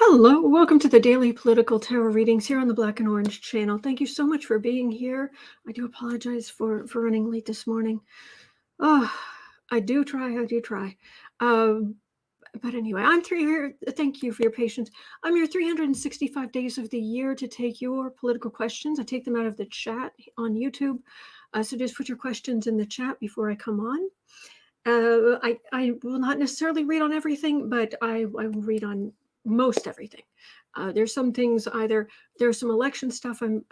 Hello, welcome to the daily political tarot readings here on the Black and Orange channel. Thank you so much for being here. I do apologize for running late this morning. Oh, I do try. But anyway, I'm here. Thank you for your patience. I'm here 365 days of the year to take your political questions. I take them out of the chat on YouTube. So just put your questions in the chat before I come on. I will not necessarily read on everything, but I will read on most everything. There's some things there's some election stuff I'm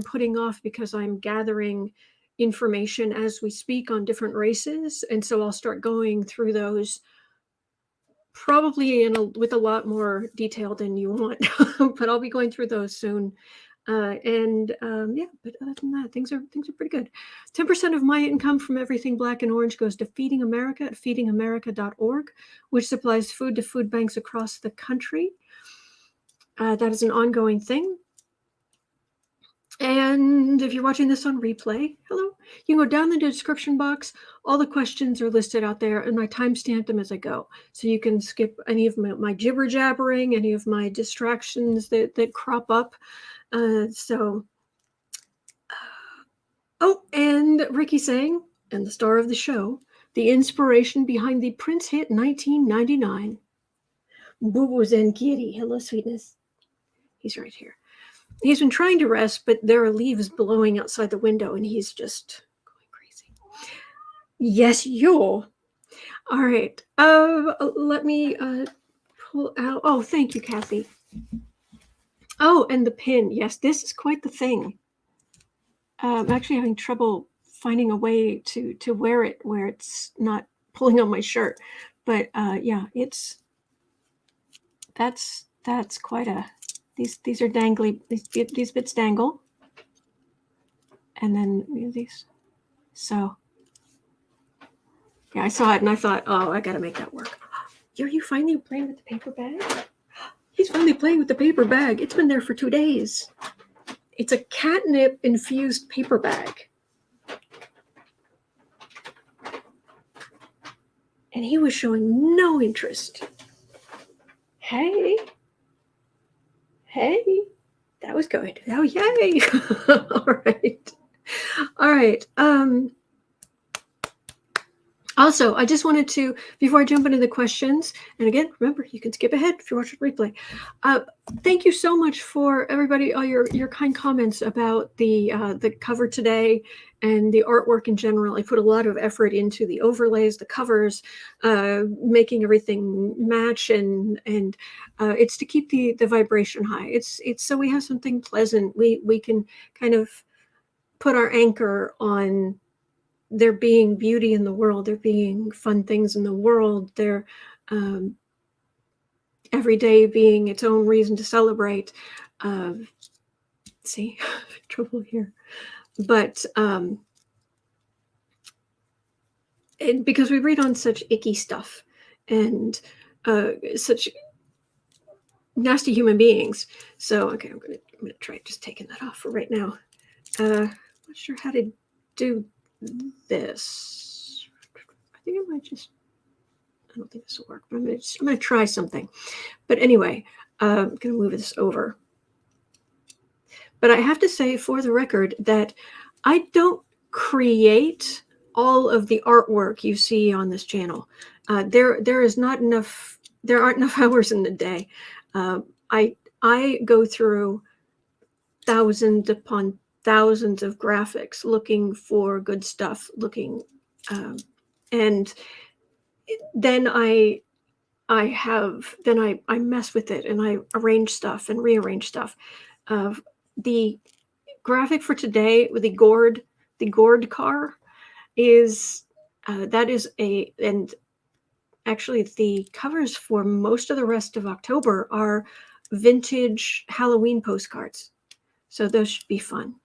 putting off because I'm gathering information as we speak on different races, and so I'll start going through those probably with a lot more detail than you want. But I'll be going through those soon. Yeah, but other than that, things are pretty good. 10% of my income from everything Black and Orange goes to Feeding America at feedingamerica.org, which supplies food to food banks across the country. That is an ongoing thing. And if you're watching this on replay, hello, you can go down in the description box. All the questions are listed out there, and I timestamp them as I go. So you can skip any of my jibber jabbering, any of my distractions that crop up. Oh, and Ricky saying, and the star of the show, the inspiration behind the Prince hit 1999. Boo-boo Zen Kitty. Hello, sweetness. He's right here. He's been trying to rest, but there are leaves blowing outside the window, and he's just going crazy. Yes, you're. All right. Let me pull out. Oh, thank you, Kathy. Oh, and the pin. Yes, this is quite the thing. I'm actually having trouble finding a way to wear it where it's not pulling on my shirt. But yeah, that's quite a. These are dangly. These bits dangle, and then these. So yeah, I saw it and I thought, oh, I got to make that work. Are you finally playing with the paper bag? He's finally playing with the paper bag. It's been there for 2 days. It's a catnip infused paper bag. And he was showing no interest. Hey, that was good. Oh, yay. All right. Also, I just wanted to, before I jump into the questions, and again, remember, you can skip ahead if you're watching the replay. Thank you so much for everybody, all your kind comments about the cover today and the artwork in general. I put a lot of effort into the overlays, the covers, making everything match, and it's to keep the vibration high. It's so we have something pleasant. We can kind of put our anchor on there being beauty in the world, there being fun things in the world, there every day being its own reason to celebrate. See, trouble here. But because we read on such icky stuff and such nasty human beings. So, okay, I'm gonna try just taking that off for right now. Not sure how to do this. I think I might just. I don't think this will work, but I'm gonna try something. But anyway, I'm gonna move this over. But I have to say, for the record, that I don't create all of the artwork you see on this channel. There is not enough. There aren't enough hours in the day. I go through thousands upon thousands of graphics looking for good stuff, and then I mess with it and I arrange stuff and rearrange stuff. The graphic for today with the gourd car is and actually the covers for most of the rest of October are vintage Halloween postcards. So those should be fun.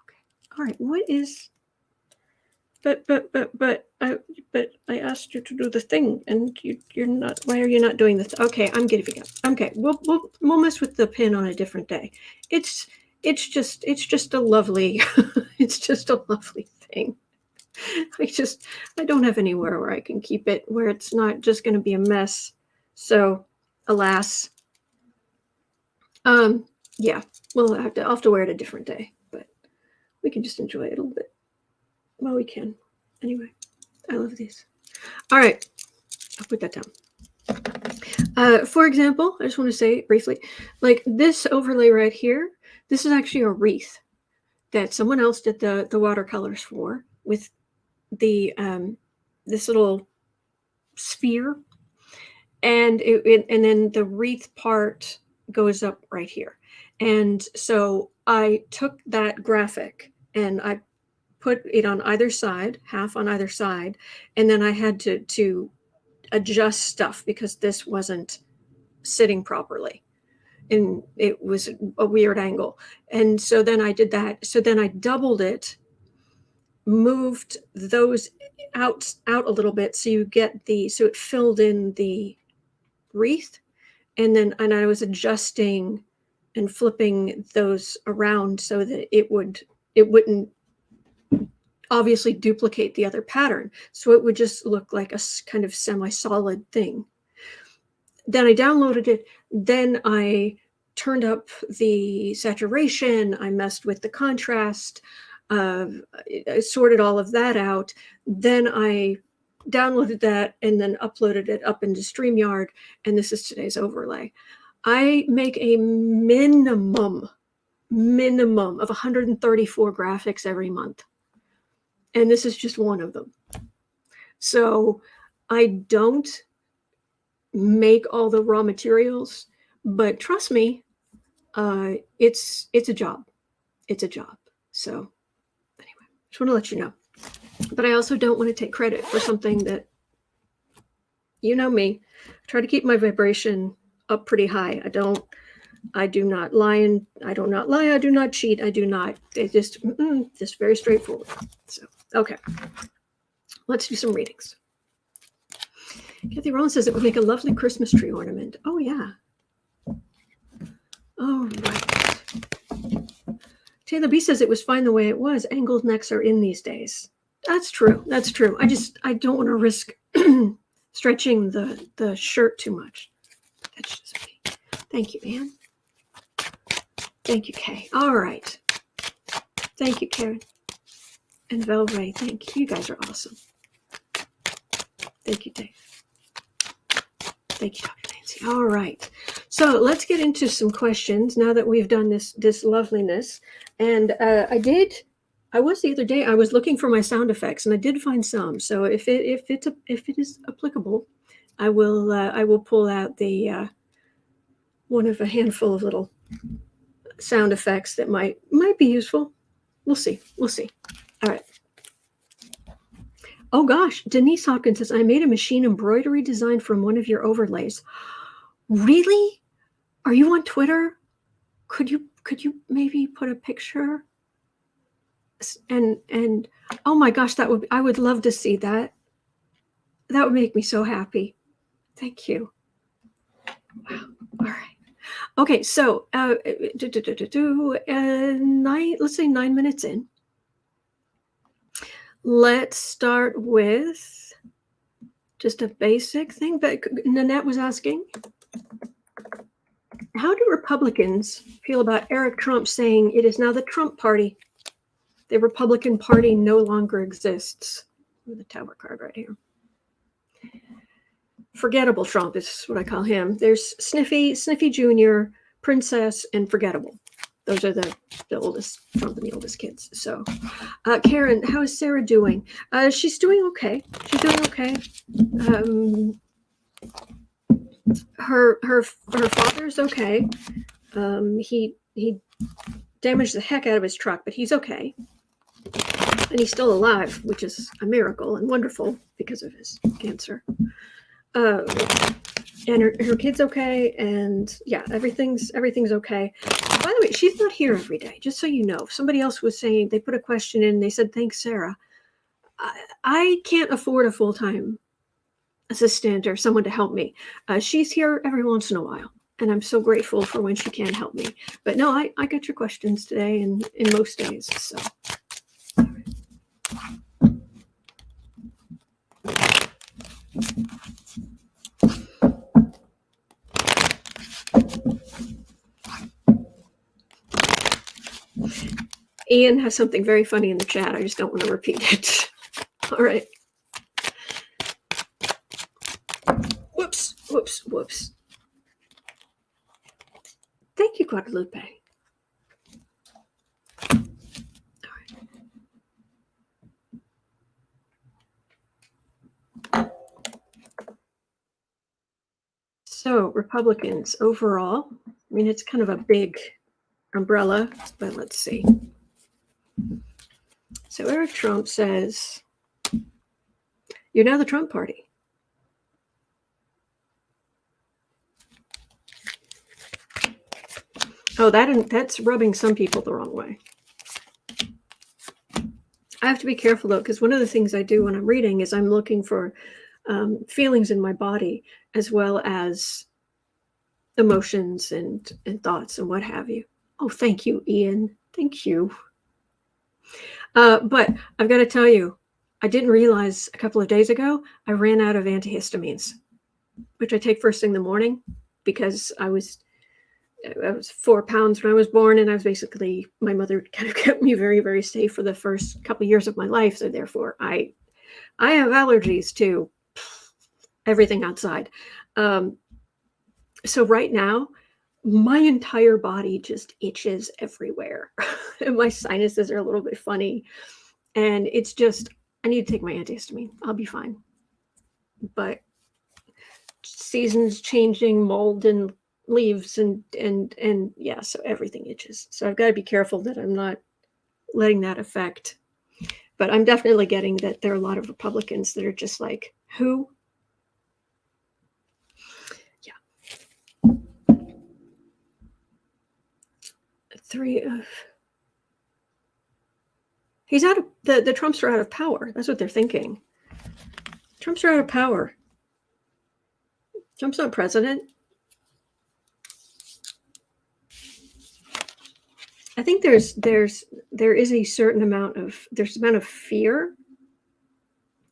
Okay. All right. What is? But I asked you to do the thing, and you're not. Why are you not doing this? Okay, I'm giving up. Okay, we'll mess with the pin on a different day. It's just a lovely. It's just a lovely thing. I don't have anywhere where I can keep it where it's not just going to be a mess. So, alas, Yeah, well, I'll have to wear it a different day, but we can just enjoy it a little bit. Well, we can. Anyway, I love these. All right, I'll put that down. For example, I just want to say briefly, like this overlay right here, this is actually a wreath that someone else did the watercolors for with the this little sphere, and and then the wreath part goes up right here. And so I took that graphic and I put it on either side, half on either side, and then I had to adjust stuff because this wasn't sitting properly and it was a weird angle. And so then I did that. So then I doubled it, moved those out a little bit so you get so it filled in the wreath, and I was adjusting and flipping those around so that it wouldn't obviously duplicate the other pattern, so it would just look like a kind of semi-solid thing. Then I downloaded it, then I turned up the saturation, I messed with the contrast, I sorted all of that out, then I downloaded that and then uploaded it up into StreamYard, and this is today's overlay. I make a minimum of 134 graphics every month, and this is just one of them. So I don't make all the raw materials, but trust me, it's a job. It's a job. So anyway, just want to let you know. But I also don't want to take credit for something that, you know me, I try to keep my vibration up pretty high. I do not lie, I do not cheat, it's just very straightforward. So, okay. Let's do some readings. Kathy Rollins says it would make a lovely Christmas tree ornament. Oh, yeah. All right. Taylor B says it was fine the way it was. Angled necks are in these days. That's true. That's true. I don't want to risk stretching the shirt too much. That's just me. Thank you, Anne. Thank you, Kay. All right. Thank you, Karen. And Velray. Thank you. You guys are awesome. Thank you, Dave. Thank you, Dr. Nancy. All right. So let's get into some questions now that we've done this loveliness. And I was the other day, I was looking for my sound effects and I did find some. So if it is applicable, I will pull out the one of a handful of little sound effects that might be useful. We'll see. We'll see. All right. Oh gosh, Denise Hopkins says, I made a machine embroidery design from one of your overlays. Really? Are you on Twitter? Could you maybe put a picture? And oh my gosh, I would love to see that. That would make me so happy. Thank you. Wow. All right. Okay, so let's say 9 minutes in. Let's start with just a basic thing. But Nanette was asking, how do Republicans feel about Eric Trump saying it is now the Trump party? The Republican Party no longer exists. The tower card right here. Forgettable Trump is what I call him. There's Sniffy Jr., Princess, and Forgettable. Those are the oldest Trump and the oldest kids. So, Karen, how is Sarah doing? She's doing okay. Her father's okay. He damaged the heck out of his truck, but he's okay. And he's still alive, which is a miracle and wonderful because of his cancer. And her kid's okay, and yeah, everything's okay. By the way, she's not here every day, just so you know. Somebody else was saying, they put a question in, they said, thanks, Sarah. I can't afford a full-time assistant or someone to help me. She's here every once in a while, and I'm so grateful for when she can help me. But no, I got your questions today and in most days, so. Ian has something very funny in the chat. I just don't want to repeat it. All right. Whoops, whoops, whoops. Thank you, Guadalupe. All right. So Republicans overall, I mean, it's kind of a big umbrella, but let's see. So Eric Trump says, you're now the Trump party. Oh, that's rubbing some people the wrong way. I have to be careful, though, because one of the things I do when I'm reading is I'm looking for feelings in my body as well as emotions and thoughts and what have you. Oh, thank you, Ian. Thank you. But I've got to tell you, I didn't realize a couple of days ago I ran out of antihistamines, which I take first thing in the morning because I was 4 pounds when I was born, and I was basically, my mother kind of kept me very, very safe for the first couple of years of my life. So therefore, I have allergies to everything outside. So right now, my entire body just itches everywhere, and my sinuses are a little bit funny, and it's just, I need to take my antihistamine. I'll be fine. But seasons changing, mold and leaves and yeah, so everything itches. So I've got to be careful that I'm not letting that affect. But I'm definitely getting that there are a lot of Republicans that are just like, who? Yeah. 3 of, he's out of the Trumps are out of power. That's what they're thinking. Trumps are out of power. Trump's not president. I think there is a certain amount of fear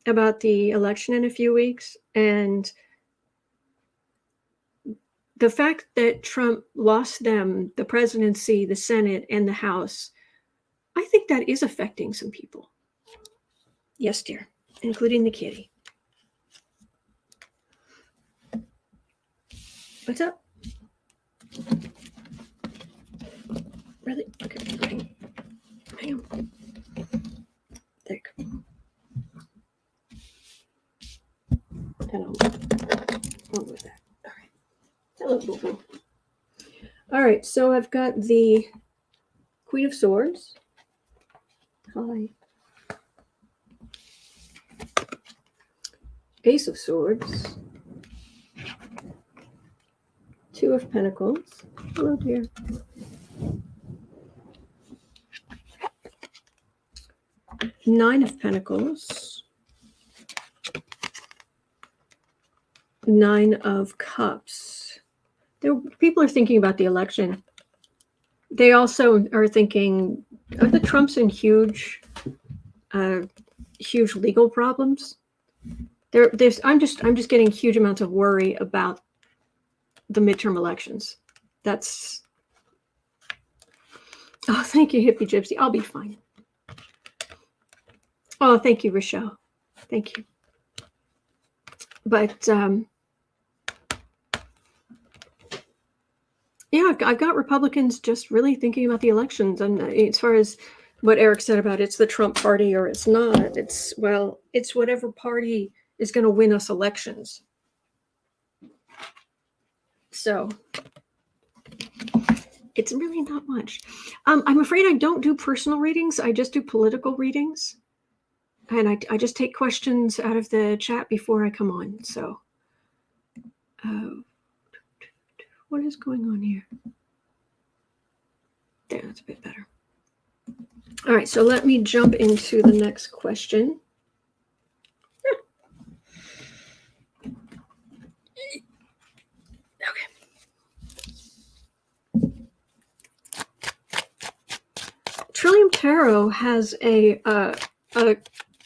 about the election in a few weeks, and the fact that Trump lost them the presidency, the Senate, and the House, I think that is affecting some people. Yes, dear, including the kitty. What's up? Really? Okay. Hang on. There you go. And I'll go with that. All right. Hello, boo-boo. All right, so I've got the Queen of Swords. Hi. Ace of Swords. 2 of Pentacles. Hello, dear. Nine of Pentacles. 9 of Cups. People are thinking about the election. They also are thinking, are the Trumps in huge legal problems? I'm just getting huge amounts of worry about the midterm elections. That's, oh, thank you, Hippie Gypsy. I'll be fine. Oh, thank you, Rochelle. Thank you. But yeah, I've got Republicans just really thinking about the elections. And as far as what Eric said about it's the Trump party or it's not, it's whatever party is going to win us elections. So it's really not much. I'm afraid I don't do personal readings. I just do political readings. And I just take questions out of the chat before I come on. So what is going on here? There, that's a bit better. All right, so let me jump into the next question. Trillium Tarot has a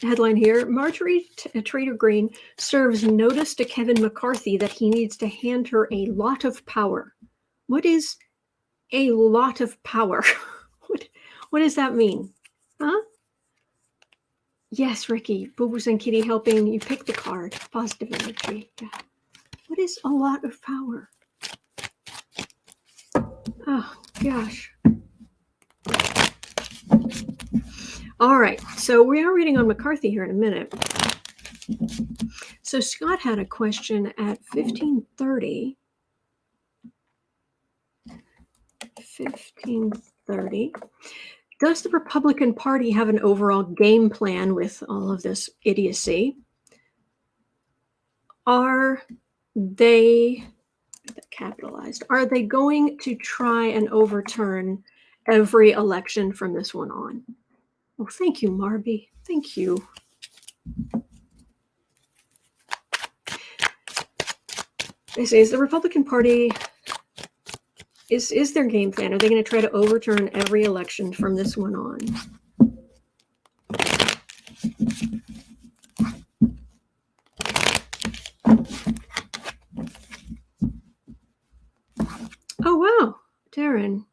headline here. Marjorie Trader Green serves notice to Kevin McCarthy that he needs to hand her a lot of power. What is a lot of power? What does that mean? Huh? Yes, Ricky. Boobers and Kitty helping you pick the card. Positive energy. Yeah. What is a lot of power? Oh, gosh. All right. So we are reading on McCarthy here in a minute. So Scott had a question at 15:30. 15:30. Does the Republican Party have an overall game plan with all of this idiocy? Are they capitalized? Are they going to try and overturn every election from this one on? Oh, thank you, Marby. Thank you. They say, is the Republican Party, is their game plan? Are they going to try to overturn every election from this one on? Oh, wow. Darren.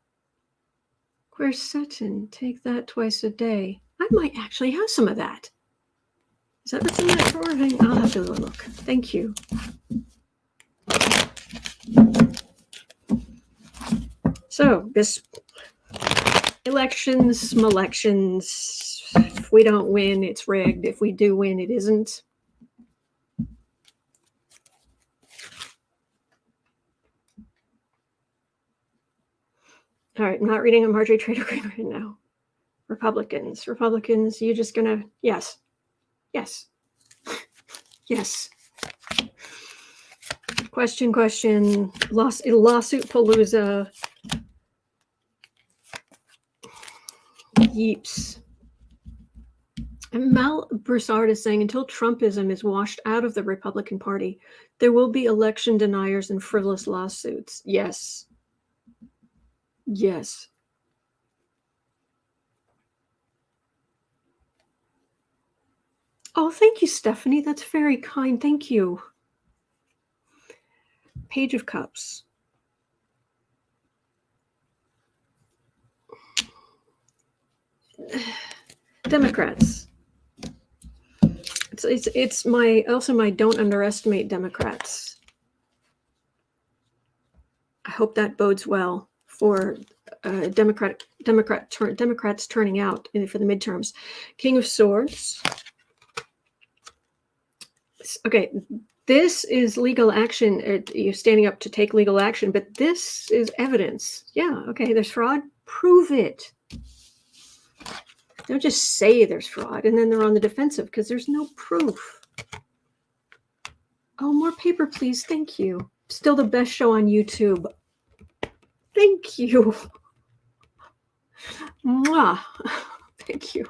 Quercetin. Take that twice a day. I might actually have some of that. Is that what's in that drawer? I'll have to look. Thank you. So, this elections, if we don't win, it's rigged. If we do win, it isn't. All right, I'm not reading a Marjorie Trader Green right now. Republicans, you just gonna, yes. Question, lawsuit palooza. Yeeps. And Mal Broussard is saying, until Trumpism is washed out of the Republican Party, there will be election deniers and frivolous lawsuits. Yes. Oh, thank you, Stephanie. That's very kind. Thank you. Page of Cups. Democrats. It's my don't underestimate Democrats. I hope that bodes well for Democrats turning out for the midterms. King of Swords. Okay, this is legal action. You're standing up to take legal action, but this is evidence. Yeah, okay, there's fraud. Prove it. Don't just say there's fraud and then they're on the defensive because there's no proof. Oh, more paper, please. Thank you. Still the best show on YouTube. Thank you. Mwah. Thank you.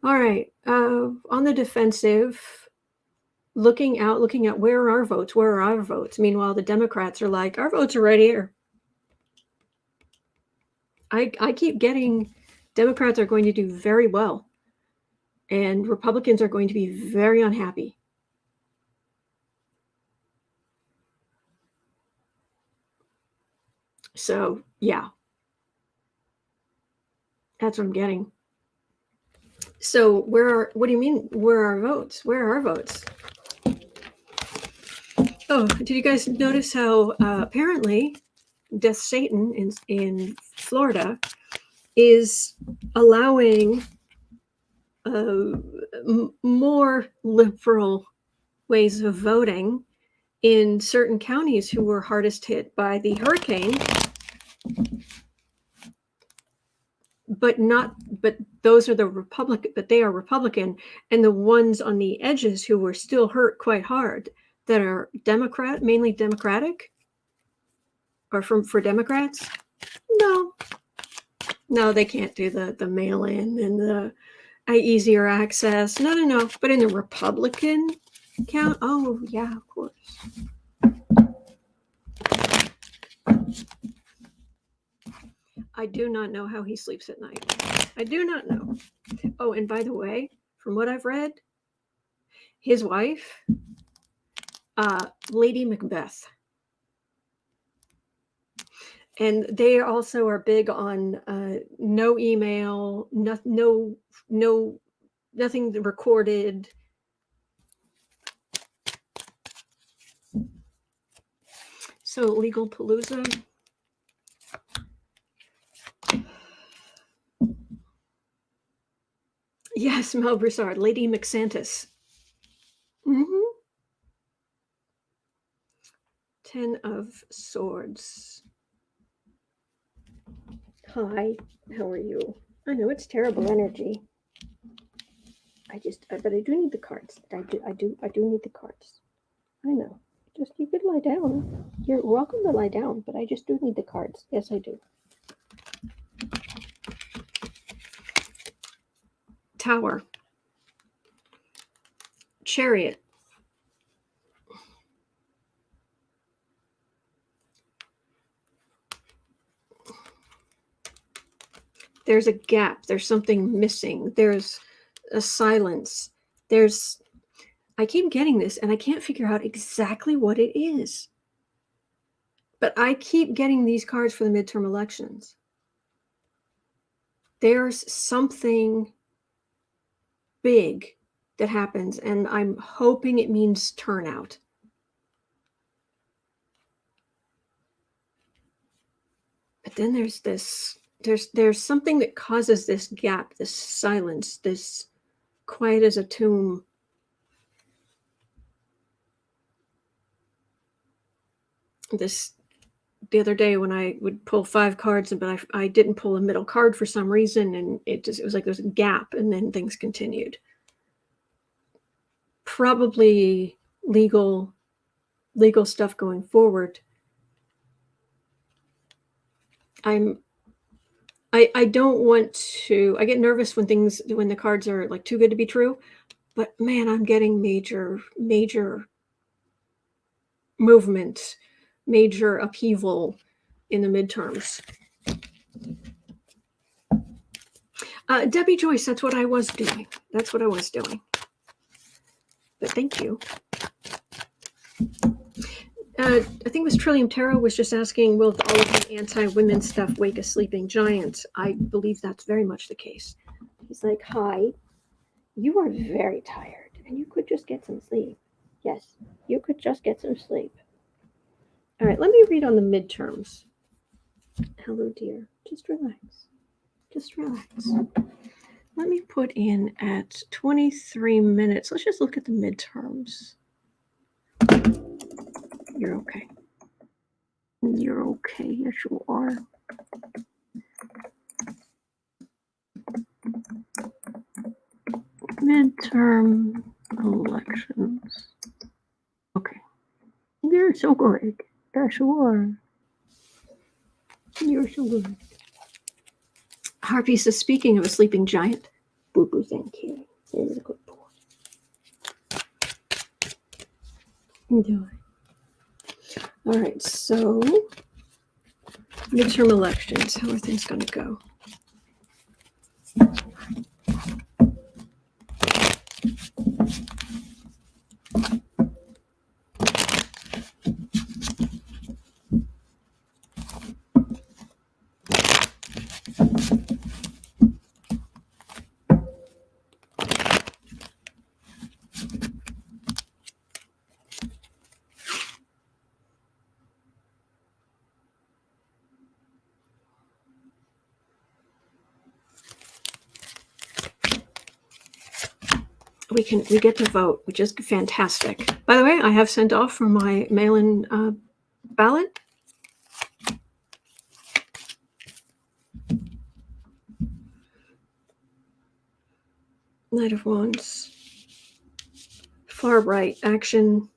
All right. On the defensive, looking at where are our votes? Meanwhile, the Democrats are like, our votes are right here. I keep getting Democrats are going to do very well, and Republicans are going to be very unhappy. So, yeah. That's what I'm getting. So, what do you mean, where are our votes? Where are our votes? Oh, did you guys notice how apparently Death Satan in Florida is allowing more liberal ways of voting in certain counties who were hardest hit by the hurricane, but those are they are Republican, and the ones on the edges who were still hurt quite hard that are mainly Democratic, or for Democrats. No, they can't do the mail-in and the easier access. No. But in the Republican count, oh yeah, of course. I do not know how he sleeps at night. I do not know. Oh, and by the way, from what I've read, his wife, Lady Macbeth. And they also are big on no email, no, nothing recorded. So Legal Palooza. Yes, Mel Broussard, Lady McSantis. Mm-hmm. 10 of Swords. Hi, how are you? I know it's terrible energy. But I do need the cards. I do need the cards. I know. Just you could lie down. You're welcome to lie down, but I just do need the cards. Yes, I do. Tower. Chariot. There's a gap. There's something missing. There's a silence. I keep getting this, and I can't figure out exactly what it is. But I keep getting these cards for the midterm elections. There's something big that happens, and I'm hoping it means turnout. But then there's this, there's something that causes this gap, this silence, this quiet as a tomb. This, the other day when I would pull 5 cards, but I didn't pull a middle card for some reason, and it was like there's a gap, and then things continued. Probably legal stuff going forward. I don't want to, I get nervous when the cards are like too good to be true, but man, I'm getting major movement, major upheaval in the midterms. Debbie Joyce, that's what I was doing. But thank you. I think it was Trillium Tarot was just asking, will all of the anti-women stuff wake a sleeping giant? I believe that's very much the case. He's like, hi, you are very tired, and you could just get some sleep. Yes, you could just get some sleep. All right, let me read on the midterms. Hello, dear. Just relax. Just relax. Let me put in at 23 minutes. Let's just look at the midterms. You're okay. You're okay. Yes, you are. Midterm elections. Okay. You're so good. Yes, you are. You're so good. Harpy says, speaking of a sleeping giant, Boo Boo, thank you. You're a good boy. Enjoy. All right, so midterm elections. How are things going to go? We get to vote, which is fantastic. By the way, I have sent off for my mail-in ballot. Knight of Wands. Far right action.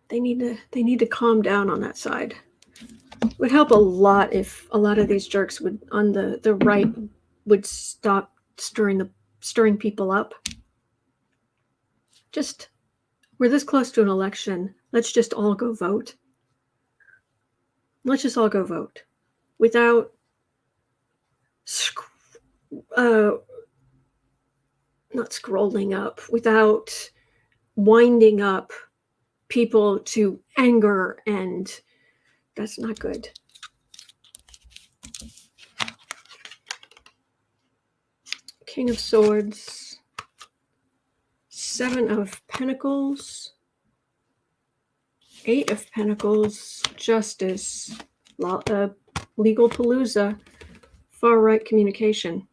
They need to calm down on that side. It would help a lot if a lot of these jerks would on the right would stop stirring people up. Just, we're this close to an election. Let's just all go vote. Let's just all go vote without not scrolling up, without winding up people to anger, and that's not good. King of Swords, Seven of Pentacles, Eight of Pentacles, Justice, Legal Palooza, far right communication.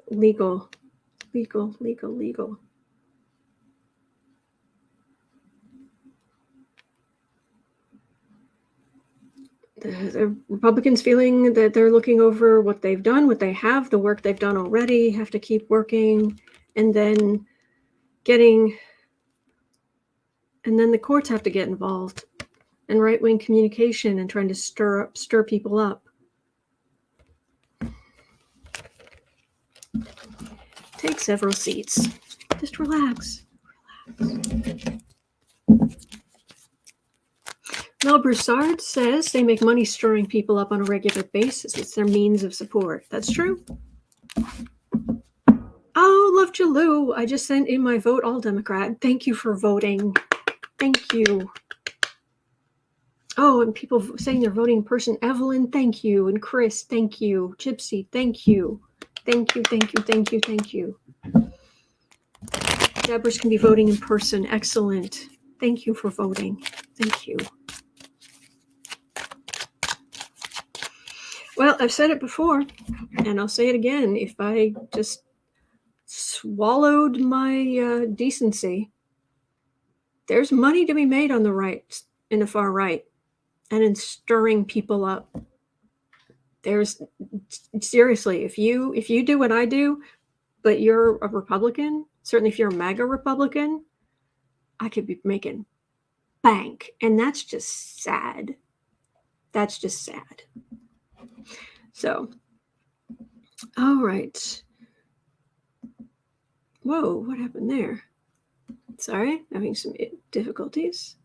Legal. The Republicans feeling that they're looking over what they've done, what they have, the work they've done already, have to keep working, and then the courts have to get involved, and right-wing communication and trying to stir people up. Take several seats. Just relax. Mel Broussard says they make money stirring people up on a regular basis. It's their means of support. That's true. Oh, Love Jalou. I just sent in my vote, all Democrat. Thank you for voting. Thank you. Oh, and people saying they're voting in person. Evelyn, thank you. And Chris, thank you. Gypsy, thank you. Thank you. Deborah's can be voting in person. Excellent. Thank you for voting. Thank you. Well, I've said it before, and I'll say it again. If I just swallowed my decency, there's money to be made on the right, in the far right, and in stirring people up. Seriously, if you do what I do, but you're a Republican, certainly if you're a MAGA Republican, I could be making bank, and that's just sad. That's just sad. So, all right. Whoa, what happened there? Sorry, having some difficulties.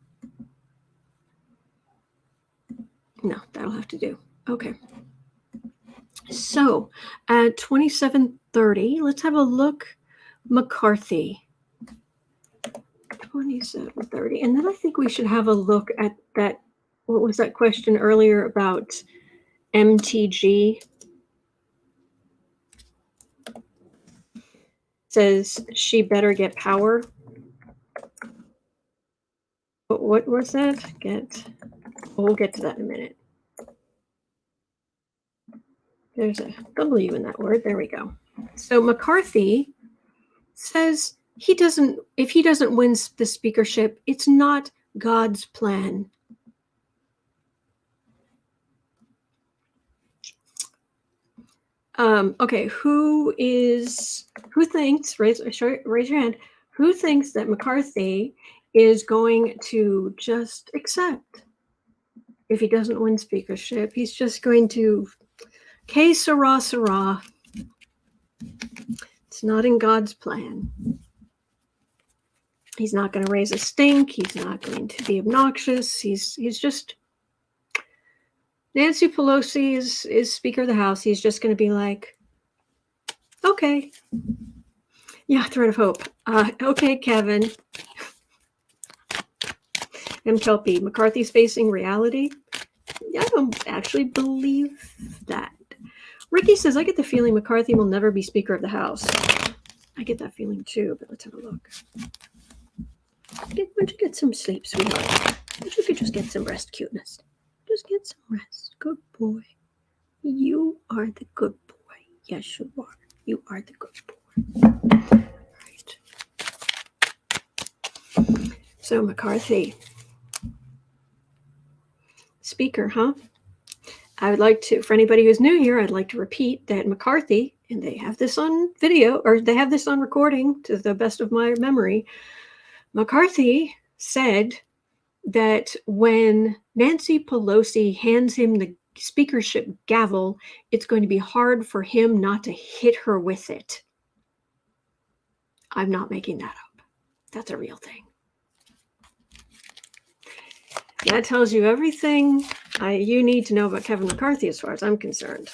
No, that'll have to do. Okay. So, at 27:30, let's have a look. McCarthy. 27:30. And then I think we should have a look at that. What was that question earlier about MTG? Says she better get power. What was that? We'll get to that in a minute. There's a W in that word. There we go. So McCarthy says if he doesn't win the speakership, it's not God's plan. Okay, who thinks, raise your hand, who thinks that McCarthy is going to just accept if he doesn't win speakership? He's just going to, que sera, sera. It's not in God's plan. He's not going to raise a stink. He's not going to be obnoxious. He's just, Nancy Pelosi is Speaker of the House. He's just going to be like, okay. Yeah, thread of hope. Okay, Kevin. M. Kelpie, McCarthy's facing reality. I don't actually believe that. Ricky says, I get the feeling McCarthy will never be Speaker of the House. I get that feeling too, but let's have a look. Why don't you get some sleep, sweetheart? Why don't you just get some rest, cuteness? Just get some rest. Good boy. You are the good boy. Yes, you are. You are the good boy. Right. So McCarthy. Speaker, huh? I would like to, for anybody who's new here, I'd like to repeat that McCarthy, and they have this on video, or they have this on recording to the best of my memory. McCarthy said that when Nancy Pelosi hands him the speakership gavel, it's going to be hard for him not to hit her with it. I'm not making that up. That's a real thing. That tells you everything you need to know about Kevin McCarthy as far as I'm concerned.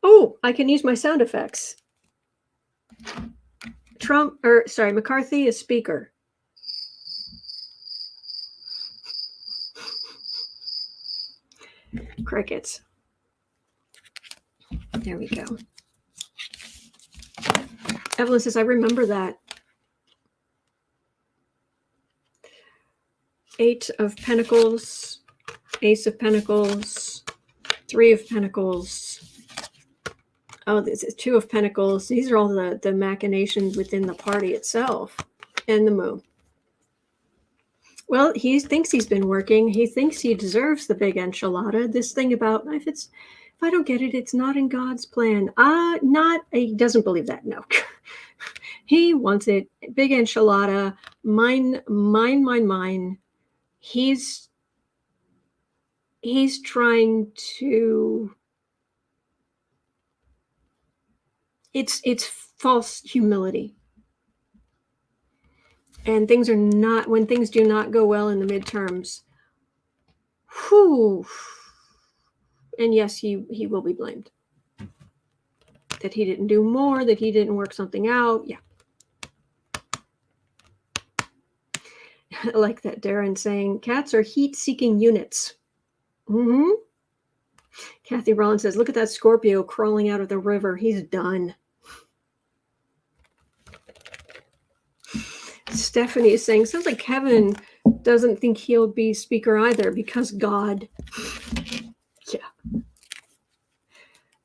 Oh, I can use my sound effects. McCarthy is speaker. Crickets. There we go. Evelyn says, I remember that. 8 of Pentacles, Ace of Pentacles, 3 of Pentacles. Oh, this is 2 of Pentacles. These are all the machinations within the party itself. And the Moon. Well, he thinks he's been working. He thinks he deserves the big enchilada. This thing about if I don't get it, it's not in God's plan. He doesn't believe that. No. He wants it. Big enchilada. Mine. He's trying to. It's false humility. And things are not, when things do not go well in the midterms, whew. And yes, he will be blamed. That he didn't do more, that he didn't work something out. Yeah. I like that Darren saying, cats are heat-seeking units. Mm-hmm. Kathy Rollins says, look at that Scorpio crawling out of the river. He's done. Stephanie is saying, sounds like Kevin doesn't think he'll be speaker either because God. Yeah.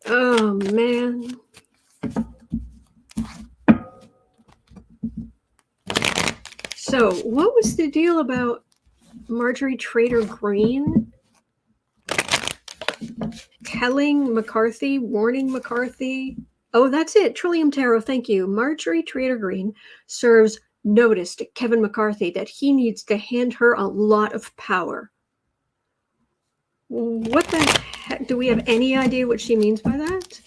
Oh, man. So, what was the deal about Marjorie Taylor Greene telling McCarthy, warning McCarthy? Oh, that's it. Trillium Tarot, thank you. Marjorie Taylor Greene serves notice to Kevin McCarthy that he needs to hand her a lot of power. What the heck? Do we have any idea what she means by that?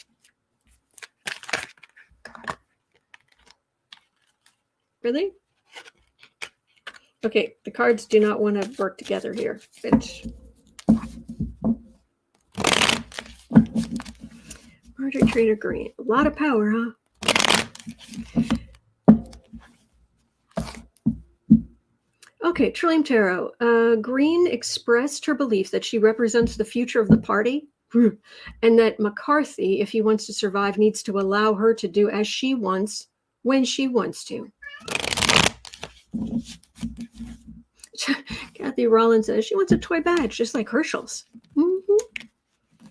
Really? Okay, the cards do not want to work together here, bitch. Marjorie Taylor Greene. A lot of power, huh? Okay, Trillium Tarot. Greene expressed her belief that she represents the future of the party and that McCarthy, if he wants to survive, needs to allow her to do as she wants when she wants to. Kathy Rollins says she wants a toy badge, just like Herschel's. Mm-hmm.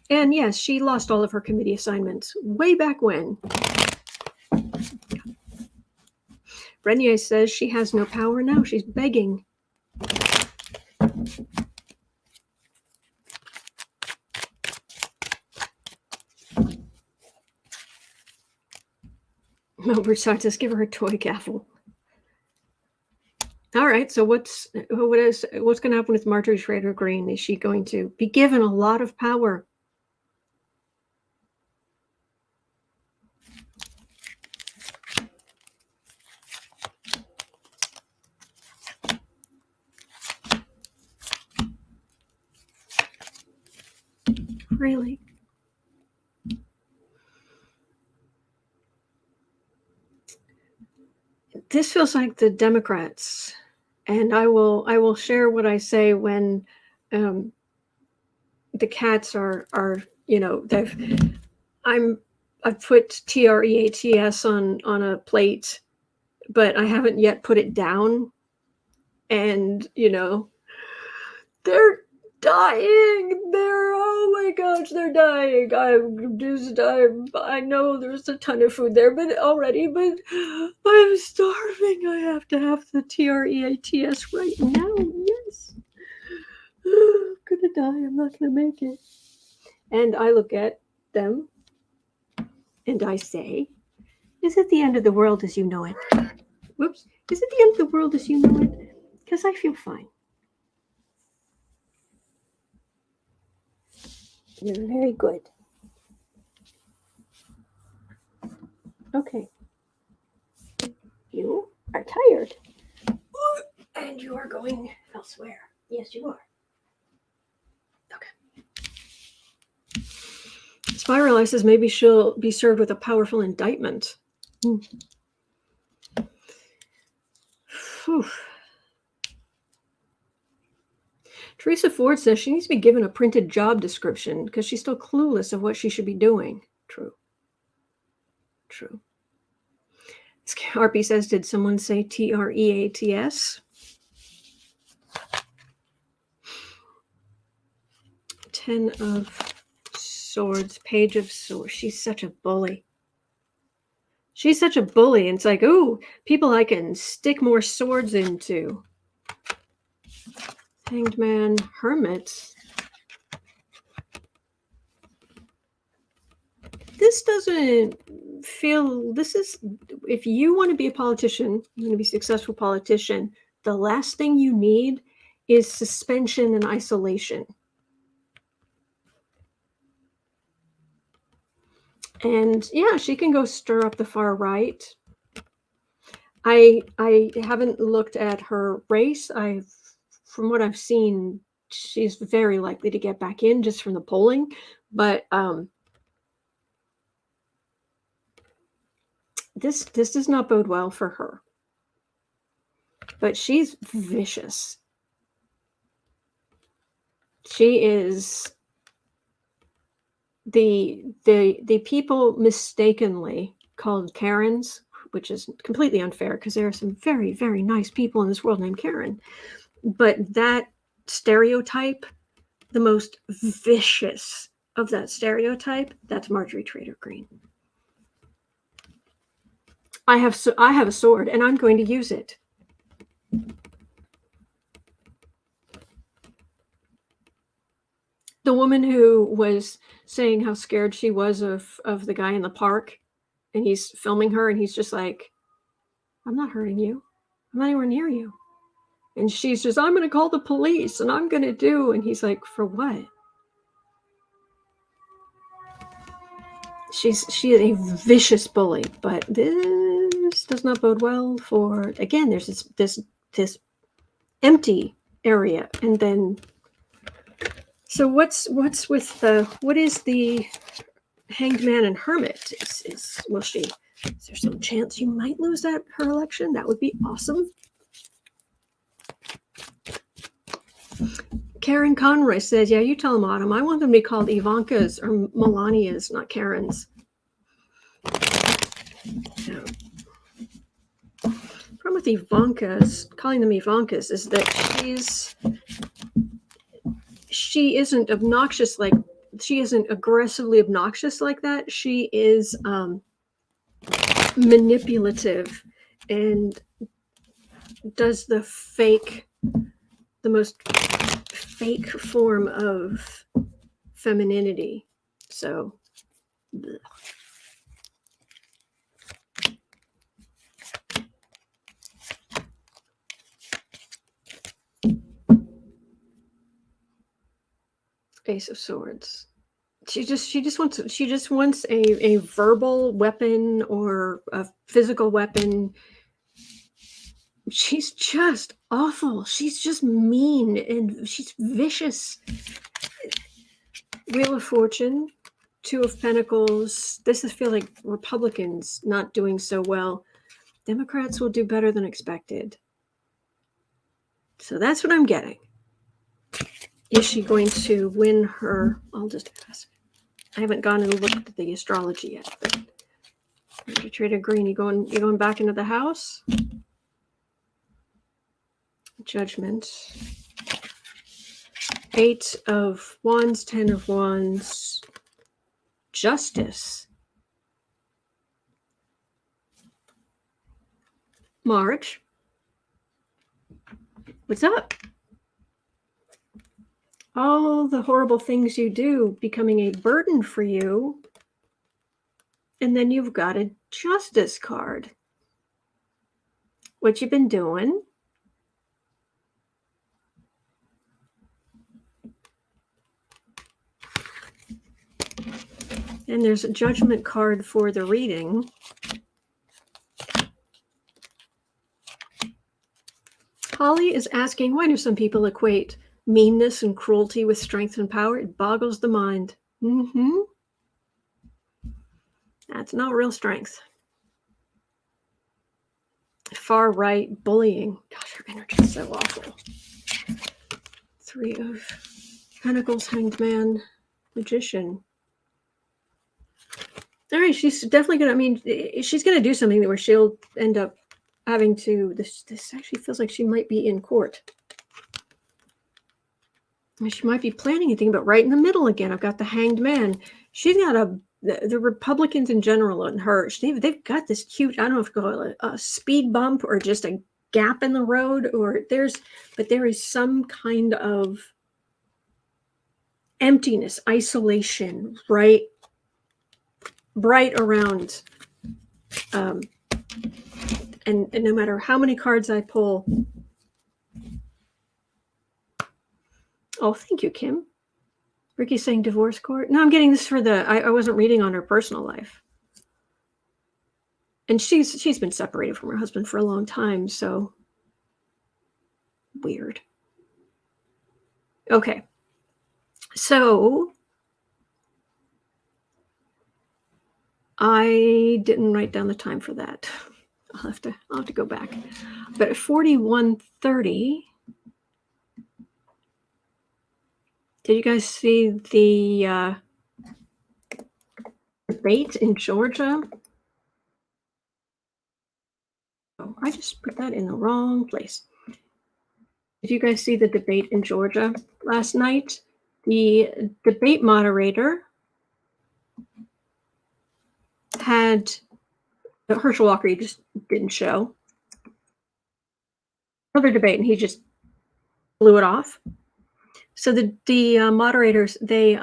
And yes, she lost all of her committee assignments way back when. Renier says she has no power now. She's begging. Versace, give her a toy gavel. All right, so what's going to happen with Marjorie Taylor Greene? Is she going to be given a lot of power? Really? This feels like the Democrats, and I will share what I say when the cats are I've put TREATS on a plate, but I haven't yet put it down, and they're dying. Oh my gosh, they're dying. I know there's a ton of food there, but I'm starving. I have to have the TREATS right now. Yes. I'm gonna die. I'm not gonna make it. And I look at them and I say, is it the end of the world as you know it? Whoops. Is it the end of the world as you know it? Because I feel fine. You're very good. Okay. You are tired. And you are going elsewhere. Yes, you are. Okay. Spiralize says maybe she'll be served with a powerful indictment. Whew. Teresa Ford says she needs to be given a printed job description because she's still clueless of what she should be doing. True. RP says, did someone say TREATS? 10 of Swords, Page of Swords. She's such a bully. And it's like, ooh, people I can stick more swords into. Hanged Man, Hermit. This doesn't feel, if you want to be a politician, you want to be a successful politician, the last thing you need is suspension and isolation. And yeah, she can go stir up the far right. I haven't looked at her race. From what I've seen, she's very likely to get back in just from the polling. But this does not bode well for her. But she's vicious. She is the people mistakenly called Karens, which is completely unfair because there are some very, very nice people in this world named Karen. But that stereotype, the most vicious of that stereotype, that's Marjorie Taylor Greene. I have a sword and I'm going to use it. The woman who was saying how scared she was of the guy in the park, and he's filming her and he's just like, I'm not hurting you. I'm not anywhere near you. And she's just, I'm going to call the police and I'm going to do. And he's like, for what? She is a vicious bully, but this does not bode well for, again, there's this empty area. And then, so what is the Hanged Man and Hermit? Is there some chance you might lose her election? That would be awesome. Karen Conroy says, yeah, you tell them, Autumn. I want them to be called Ivankas or Melanias, not Karens. Yeah. The problem with Ivankas, calling them Ivankas, is that she isn't obnoxious she isn't aggressively obnoxious like that. She is manipulative and does the most fake form of femininity. So, blech. Ace of Swords. She just wants a verbal weapon or a physical weapon. She's just awful. She's just mean and she's vicious. Wheel of Fortune, Two of Pentacles. This is feel like Republicans not doing so well. Democrats will do better than expected. So that's what I'm getting. Is she going to win her? I'll just ask. I haven't gone and looked at the astrology yet. But Trader Green, you going back into the house? Judgment. 8 of Wands, 10 of Wands. Justice. March. What's up? All the horrible things you do becoming a burden for you. And then you've got a Justice card. What you been doing? And there's a Judgment card for the reading. Holly is asking, why do some people equate meanness and cruelty with strength and power? It boggles the mind. That's not real strength. Far right bullying. Gosh, her energy is so awful. 3 of Pentacles, Hanged Man, Magician. All right, she's definitely gonna. I mean, she's gonna do something where she'll end up having to. This actually feels like she might be in court. She might be planning a thing, but right in the middle again, I've got the Hanged Man. She's got the Republicans in general and her. They've got this cute. I don't know if you call it a speed bump or just a gap in the road, or there is some kind of emptiness, isolation, right around. And no matter how many cards I pull. Oh, thank you, Kim. Ricky's saying divorce court. No, I'm getting this for I wasn't reading on her personal life. And she's been separated from her husband for a long time, so weird. Okay. So I didn't write down the time for that. I'll have to go back. But at 41:30, did you guys see the debate in Georgia? Oh, I just put that in the wrong place. Did you guys see the debate in Georgia last night? The debate moderator had Herschel Walker. He just didn't show. Another debate, and he just blew it off. So the moderators, debate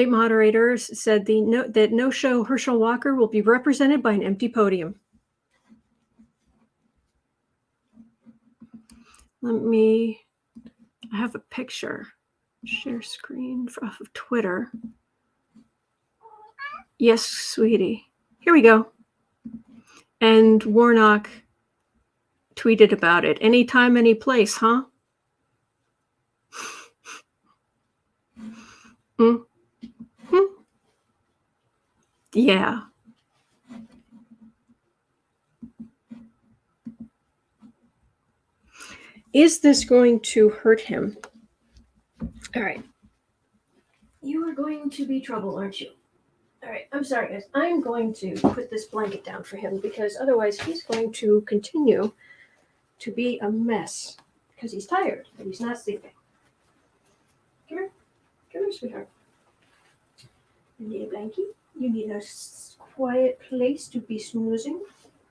moderators said that no-show Herschel Walker will be represented by an empty podium. I have a picture. Share screen off of Twitter. Yes, sweetie. Here we go. And Warnock tweeted about it. Anytime, any place, huh? Mm-hmm. Yeah. Is this going to hurt him? All right. You are going to be trouble, aren't you? All right. I'm sorry, guys. I'm going to put this blanket down for him because otherwise he's going to continue to be a mess because he's tired and he's not sleeping. Come here. Come here, sweetheart. You need a blankie? You need a quiet place to be snoozing?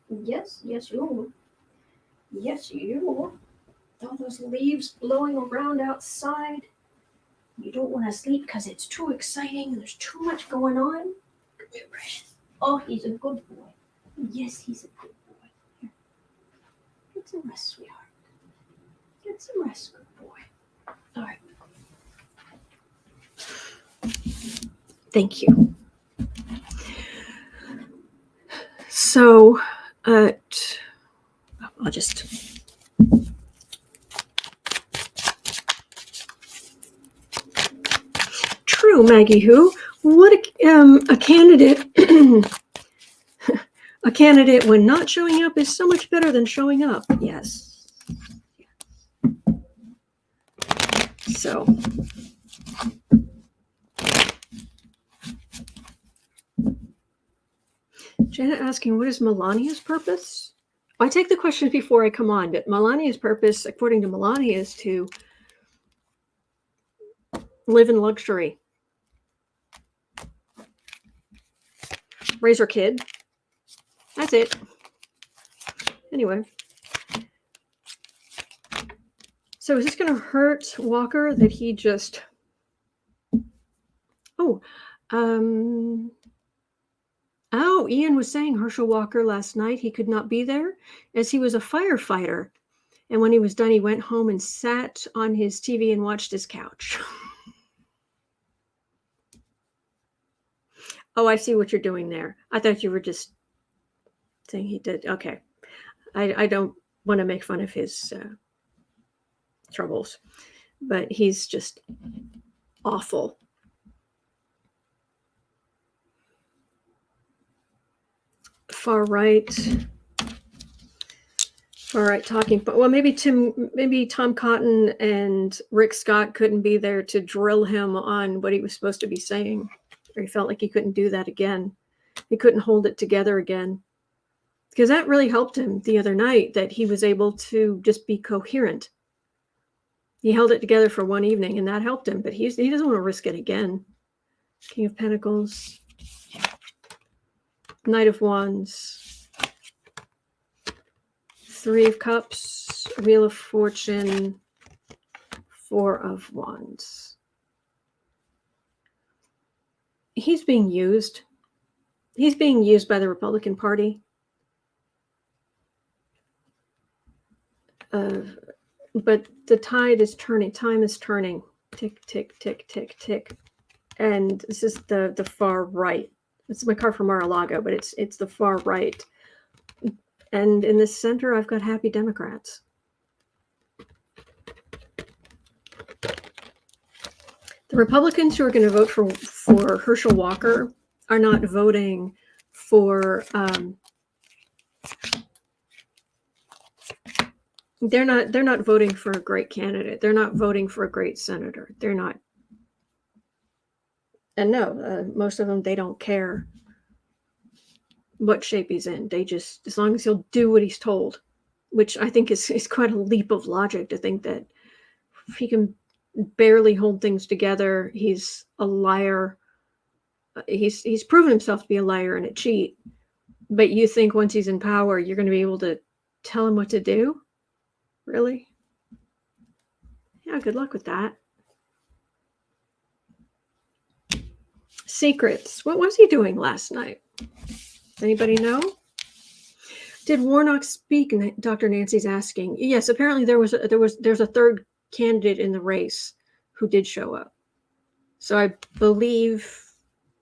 Yes, you. Yes, you. All those leaves blowing around outside. You don't want to sleep because it's too exciting and there's too much going on. Come here, precious. Oh, he's a good boy. Yes, he's a good boy. Here. Get some rest, sweetheart. Get some rest, good boy. All right. Thank you. So, I'll just... True, Maggie Who. What a candidate... A candidate when not showing up is so much better than showing up. Yes. So... Janet asking, what is Melania's purpose? I take the questions before I come on, but Melania's purpose, according to Melania, is to live in luxury. Raise her kid. That's it. Anyway. So is this going to hurt Walker that he just... Oh, Ian was saying Herschel Walker last night, he could not be there as he was a firefighter. And when he was done, he went home and sat on his TV and watched his couch. Oh, I see what you're doing there. I thought you were just saying he did. Okay. I don't want to make fun of his troubles, but he's just awful. far right talking. But well, maybe Tom Cotton and Rick Scott couldn't be there to drill him on what he was supposed to be saying, or he felt like he couldn't do that again. He couldn't hold it together again, because that really helped him the other night, that he was able to just be coherent. He held it together for one evening, and that helped him. But he doesn't want to risk it again. King of Pentacles, Knight of Wands, Three of Cups, Wheel of Fortune, Four of Wands. He's being used. He's being used by the Republican Party. But the tide is turning. Time is turning. Tick, tick, tick, tick, tick. And this is the far right. It's my card from Mar-a-Lago, but it's the far right. And in the center, I've got happy Democrats. The Republicans who are going to vote for Herschel Walker are not voting for they're not voting for a great candidate. They're not voting for a great senator. They're not. And no, most of them, they don't care what shape he's in. They just, as long as he'll do what he's told, which I think is quite a leap of logic to think that if he can barely hold things together, he's a liar. He's proven himself to be a liar and a cheat. But you think once he's in power, you're going to be able to tell him what to do? Really? Yeah, good luck with that. Secrets. What was he doing last night? Anybody know? Did Warnock speak? Dr. Nancy's asking. Yes, apparently there's a third candidate in the race who did show up. So I believe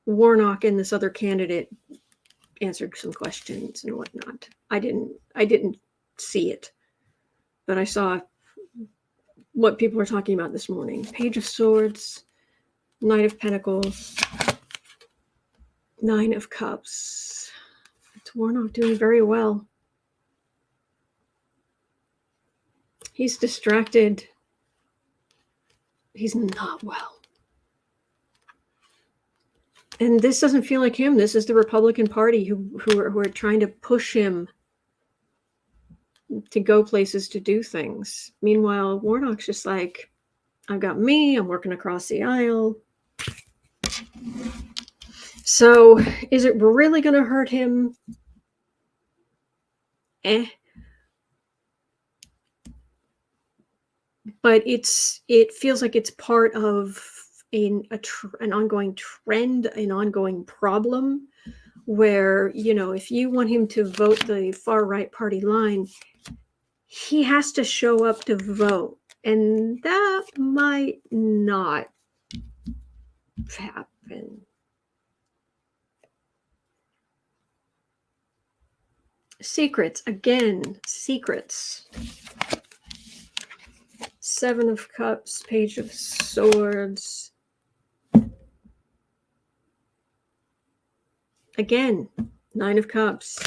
Warnock and this other candidate answered some questions and whatnot. I didn't see it, but I saw what people were talking about this morning. Page of Swords, Knight of Pentacles, Nine of Cups. It's Warnock doing very well. He's distracted. He's not well. And this doesn't feel like him. This is the Republican Party who are trying to push him to go places, to do things. Meanwhile, Warnock's just like, I've got me. I'm working across the aisle. So is it really going to hurt him? But it feels like it's part of an ongoing trend, an ongoing problem, where, if you want him to vote the far right party line, he has to show up to vote, and that might not happen. Secrets, again, secrets. Seven of Cups, Page of Swords. Again, Nine of Cups.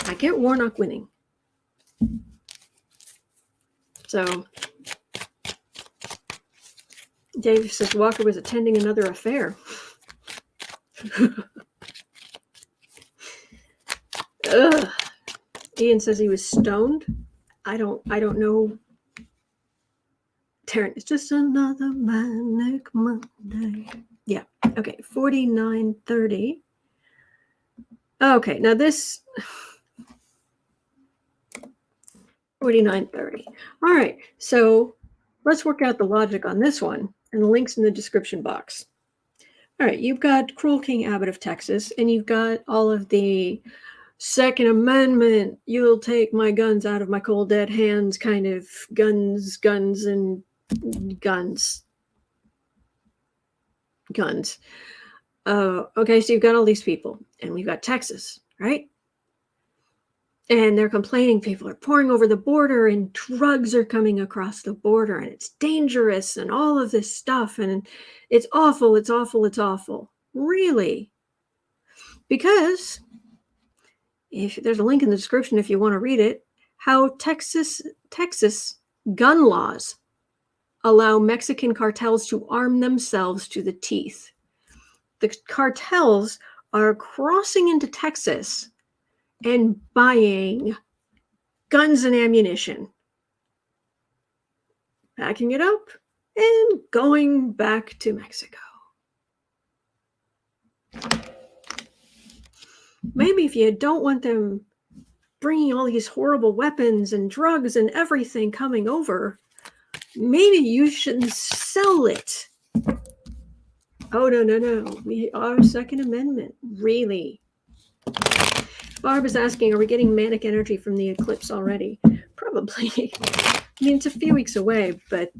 I get Warnock winning. So, Dave says Walker was attending another affair. Ugh. Ian says he was stoned. I don't know. Taryn, it's just another manic Monday. Yeah. Okay. 49:30. Okay. Now this 49:30. All right. So let's work out the logic on this one, and the link's in the description box. All right. You've got Cruel King Abbott of Texas, and you've got all of the Second Amendment, you'll take my guns out of my cold dead hands kind of guns. Okay, so you've got all these people, and we've got Texas, right? And they're complaining people are pouring over the border, and drugs are coming across the border, and it's dangerous, and all of this stuff, and it's awful, it's awful, it's awful. Really? Because if there's a link in the description if you want to read it, how Texas gun laws allow Mexican cartels to arm themselves to the teeth. The cartels are crossing into Texas and buying guns and ammunition, packing it up, and going back to Mexico. Maybe if you don't want them bringing all these horrible weapons and drugs and everything coming over, maybe you shouldn't sell it. Oh, no. We are Second Amendment. Really? Barb is asking, are we getting manic energy from the eclipse already? Probably. I mean, it's a few weeks away, but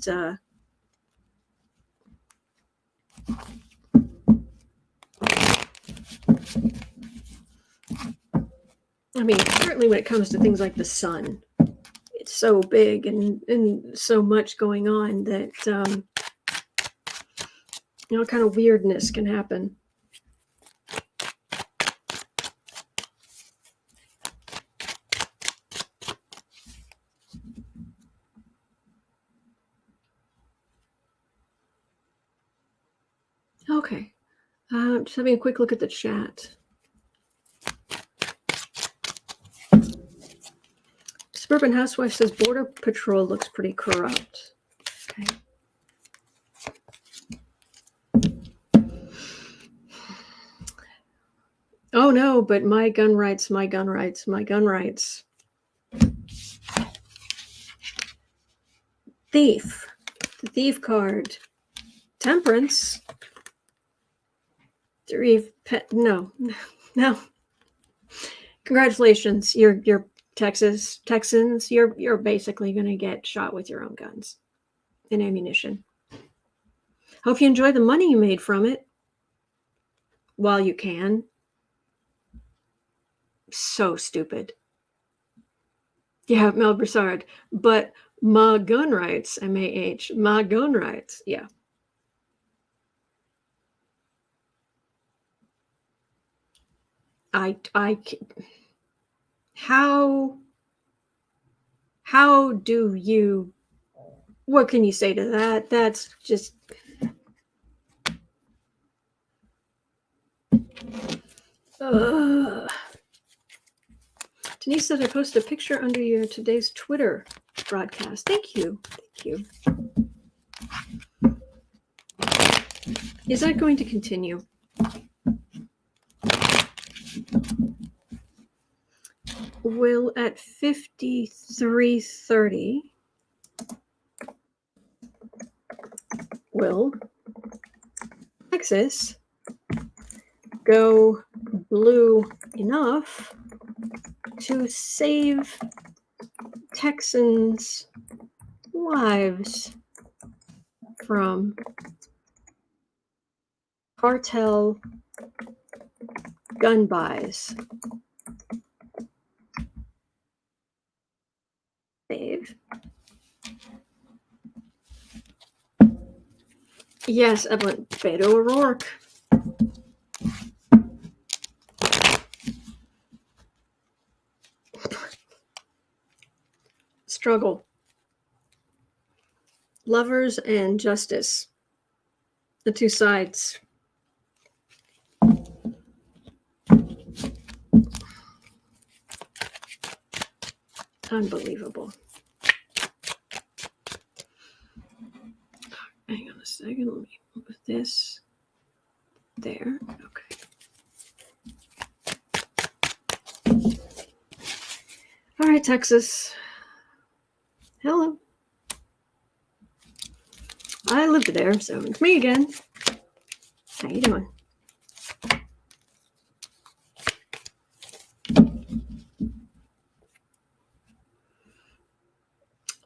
I mean, certainly when it comes to things like the sun, it's so big and so much going on that, kind of weirdness can happen. Okay. Just having a quick look at the chat. Suburban Housewife says Border Patrol looks pretty corrupt. Okay. Oh no, but my gun rights. Thief. The thief card. Temperance. No. Congratulations. You're Texans. You're basically gonna get shot with your own guns and ammunition. Hope you enjoy the money you made from it while you can. So stupid. Yeah, Mel Broussard. But my gun rights, M-A-H, my gun rights. Yeah. How do you, what can you say to that? That's just, Denise said I posted a picture under your today's Twitter broadcast. Thank you. Is that going to continue? Will at 53:30 will Texas go blue enough to save Texans' lives from cartel gun buys? Save. Yes, Evelyn. Beto O'Rourke. Struggle. Lovers and justice. The two sides. Unbelievable. Hang on a second. Let me put this there. Okay. All right, Texas. Hello. I lived there, so it's me again. How you doing?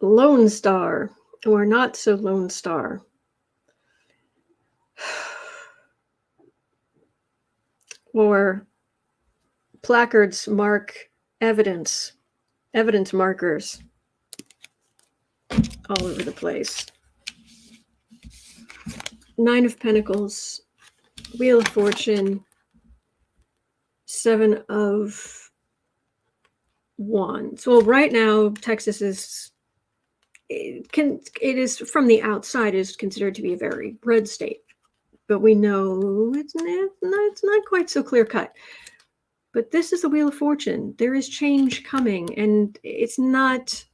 Lone Star, or not so Lone Star. Or placards mark evidence markers all over the place. Nine of Pentacles, Wheel of Fortune, Seven of one. So right now, Texas is it is from the outside is considered to be a very red state, but we know it's not quite so clear cut. But this is the Wheel of Fortune. There is change coming, and it's not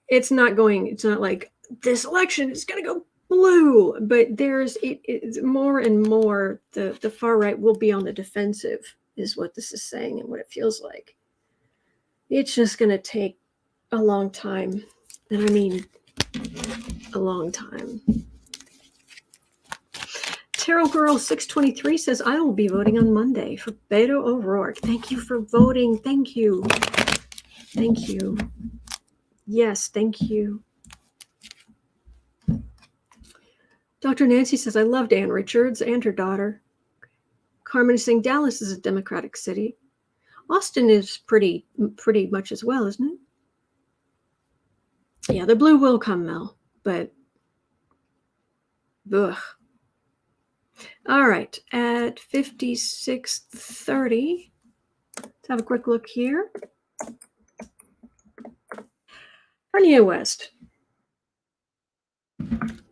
going. It's not like this election is going to go blue, but it's more and more the far right will be on the defensive, is what this is saying and what it feels like. It's just going to take a long time, and I mean a long time. Tarot Girl 623 says, I will be voting on Monday for Beto O'Rourke. Thank you for voting. Thank you. Thank you. Yes, thank you. Dr. Nancy says, I loved Ann Richards and her daughter. Carmen is saying Dallas is a Democratic city. Austin is pretty much as well, isn't it? Yeah, the blue will come, Mel, but ugh. All right, at 56:30, let's have a quick look here. Kanye West.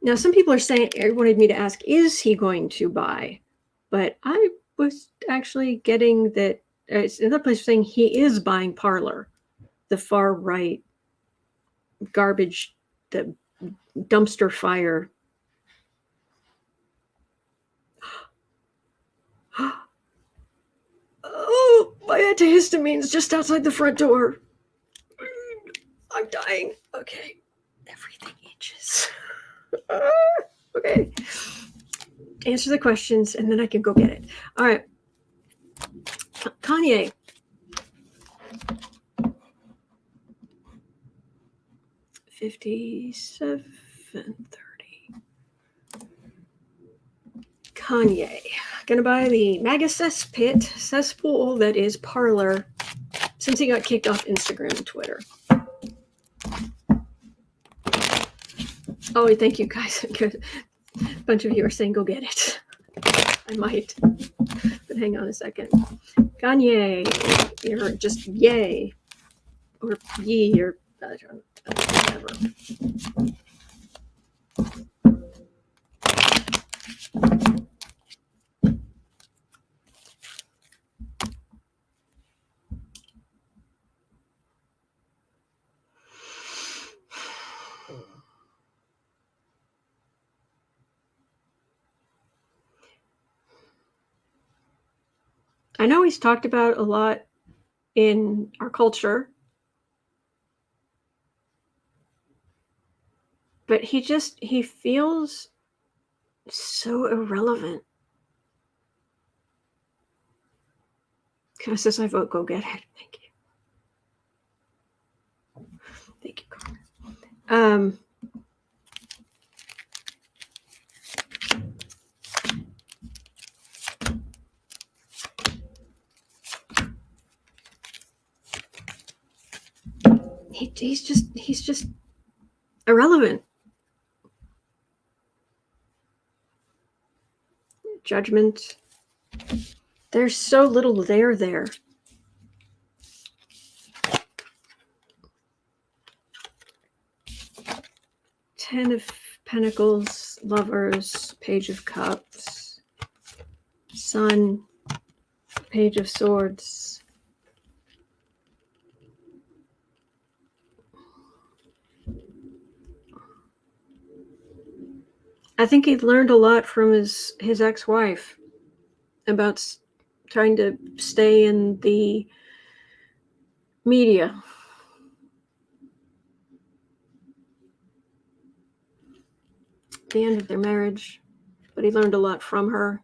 Now, some people are saying, wanted me to ask, is he going to buy? But I was actually getting that another place saying he is buying Parler, the far right garbage, the dumpster fire. Oh, my antihistamine's just outside the front door. I'm dying. Okay. Everything itches. Okay. Answer the questions, and then I can go get it. All right. Kanye. $57.30. Kanye. Gonna buy the MAGA cesspool that is Parler, since he got kicked off Instagram and Twitter. Oh, thank you guys. Good. A bunch of you are saying go get it. I might. But hang on a second. Kanye. Or just yay. Or ye or whatever. I know he's talked about a lot in our culture, but he feels so irrelevant. Kind of says, I vote, go get it. Thank you. Thank you, Carmen. He's just irrelevant. Judgment. There's so little there. Ten of Pentacles, Lovers, Page of Cups, Sun, Page of Swords. I think he learned a lot from his ex-wife about trying to stay in the media. The end of their marriage, but he learned a lot from her.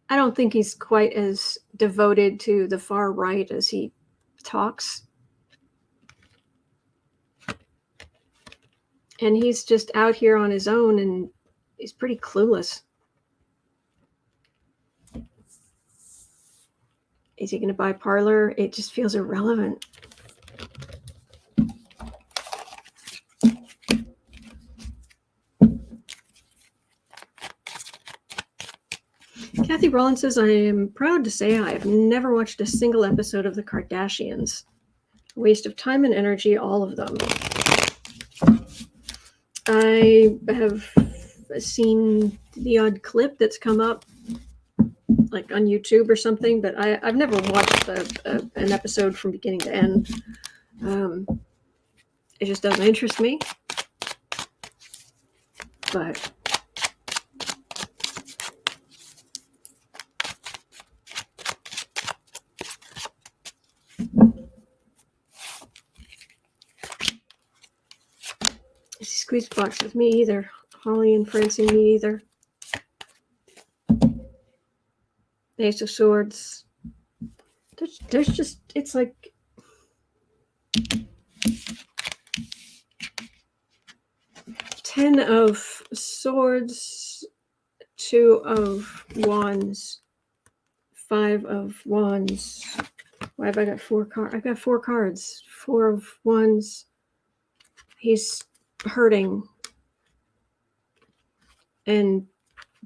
I don't think he's quite as devoted to the far right as he talks. And he's just out here on his own, and he's pretty clueless. Is he going to buy Parler? It just feels irrelevant. Kathy Rollins says, I am proud to say I have never watched a single episode of the Kardashians. Waste of time and energy, all of them. I have seen the odd clip that's come up, like on YouTube or something, but I've never watched an episode from beginning to end. It just doesn't interest me. But squeeze boxes, me either. Holly and Francine, me either. Ace of Swords. There's just, it's like, Ten of Swords, Two of Wands, Five of Wands. Why have I got 4 cards? I've got 4 cards. 4 of Wands. He's hurting.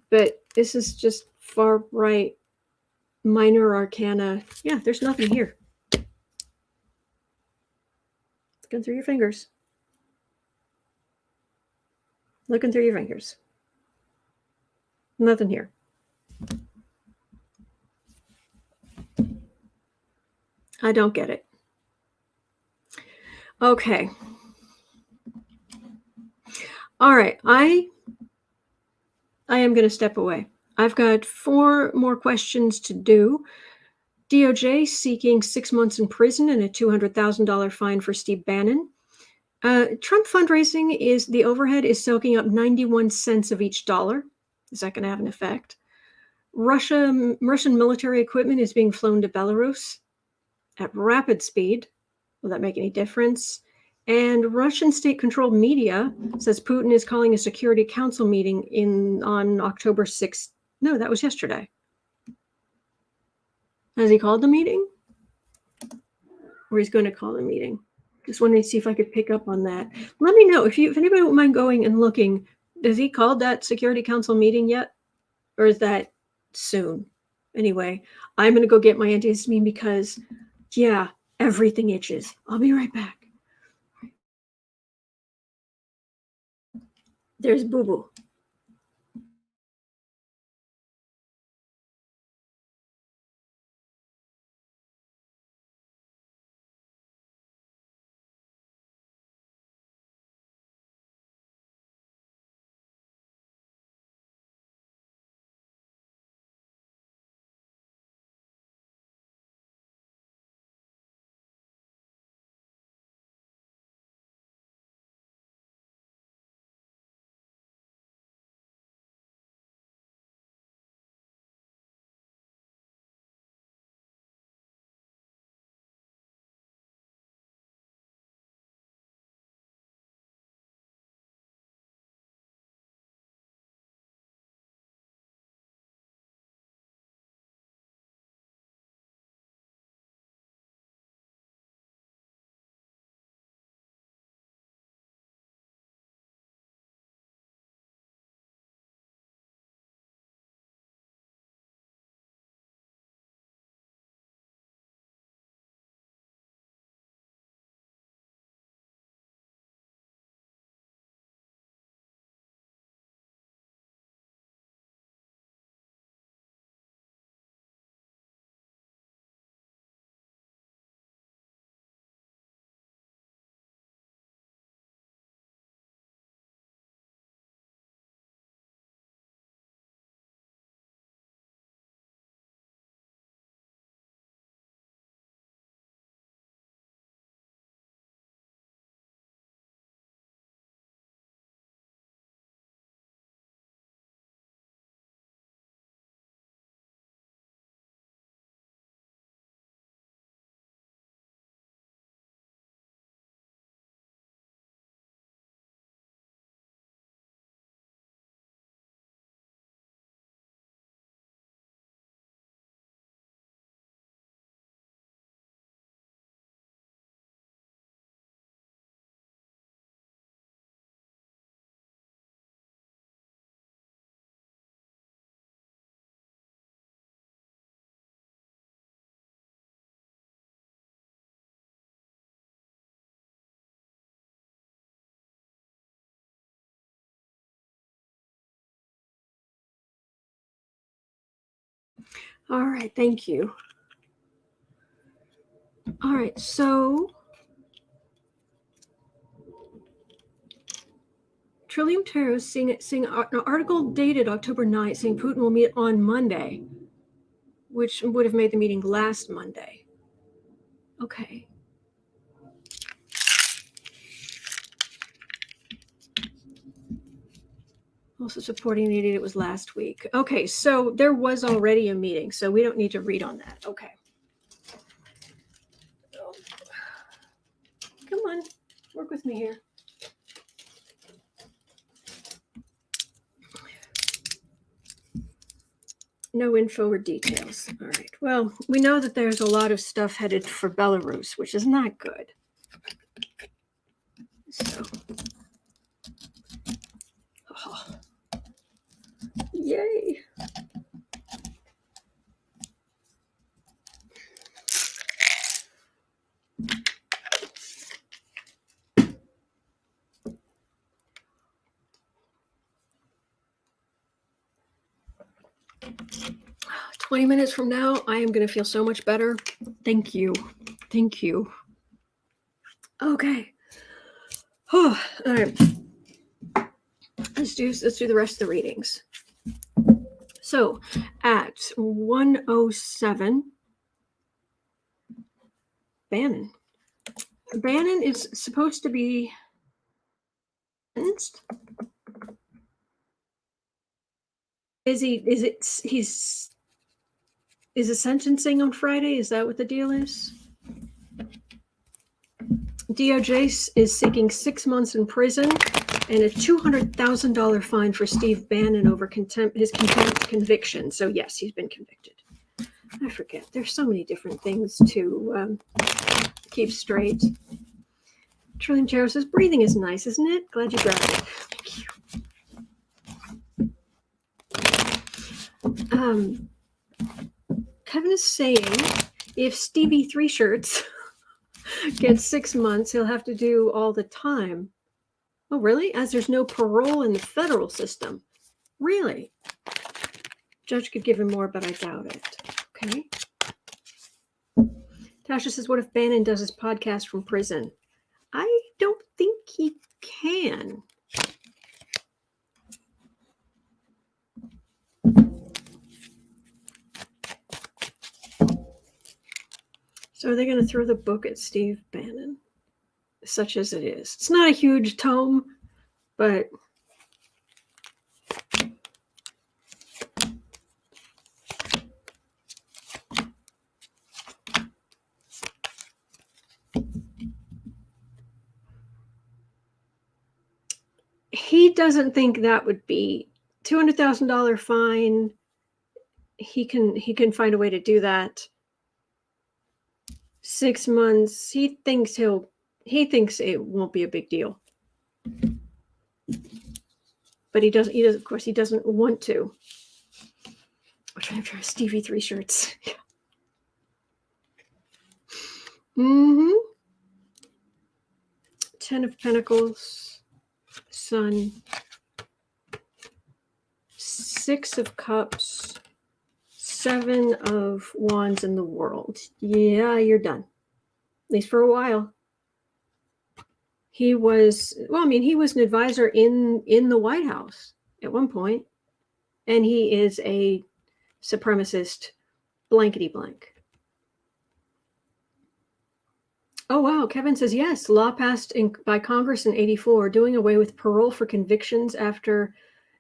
But this is just far right minor arcana. Yeah, there's nothing here. Looking through your fingers. Looking through your fingers. Nothing here. I don't get it. Okay. All right. I am going to step away. I've got 4 more questions to do. DOJ seeking 6 months in prison and a $200,000 fine for Steve Bannon. Trump fundraising the overhead is soaking up 91 cents of each dollar. Is that going to have an effect? Russian military equipment is being flown to Belarus at rapid speed. Will that make any difference? And Russian state-controlled media says Putin is calling a Security Council meeting on October 6th. No, that was yesterday. Has he called the meeting? Or he's going to call the meeting? Just wanted to see if I could pick up on that. Let me know if anybody wouldn't mind going and looking. Has he called that Security Council meeting yet? Or is that soon? Anyway, I'm going to go get my antihistamine because, yeah, everything itches. I'll be right back. There's Boo Boo. All right, thank you. All right, so Trillium Tarot is seeing an article dated October 9th saying Putin will meet on Monday, which would have made the meeting last Monday. Okay. Also supporting the idiot, it was last week. Okay, so there was already a meeting, so we don't need to read on that. Okay. Come on, work with me here. No info or details. All right. Well, we know that there's a lot of stuff headed for Belarus, which is not good. So, oh, yay. 20 minutes from now, I am going to feel so much better. Thank you. Thank you. Okay. Oh, all right. Let's do the rest of the readings. So at 107, Bannon. Bannon is supposed to be sentenced. Is it sentencing on Friday? Is that what the deal is? DOJ is seeking 6 months in prison and a $200,000 fine for Steve Bannon over his contempt conviction. So yes, he's been convicted. I forget. There's so many different things to keep straight. Trillium Tarot says, breathing is nice, isn't it? Glad you grabbed it. Thank you. Kevin is saying if Stevie Three Shirts gets 6 months, he'll have to do all the time. Oh, really? As there's no parole in the federal system. Really? Judge could give him more, but I doubt it. Okay. Tasha says, what if Bannon does his podcast from prison? I don't think he can. So are they going to throw the book at Steve Bannon? Such as it is. It's not a huge tome, but he doesn't think that would be $200,000 fine. He can find a way to do that. 6 months. He thinks it won't be a big deal. But he doesn't, of course, he doesn't want to. I'm trying to pair Stevie Three Shirts. Mm-hmm. 10 of Pentacles, Sun, 6 of Cups, 7 of Wands in the World. Yeah, you're done. At least for a while. He was an advisor in the White House at one point, and he is a supremacist blankety blank. Oh, wow. Kevin says, yes, law passed by Congress in 1984, doing away with parole for convictions after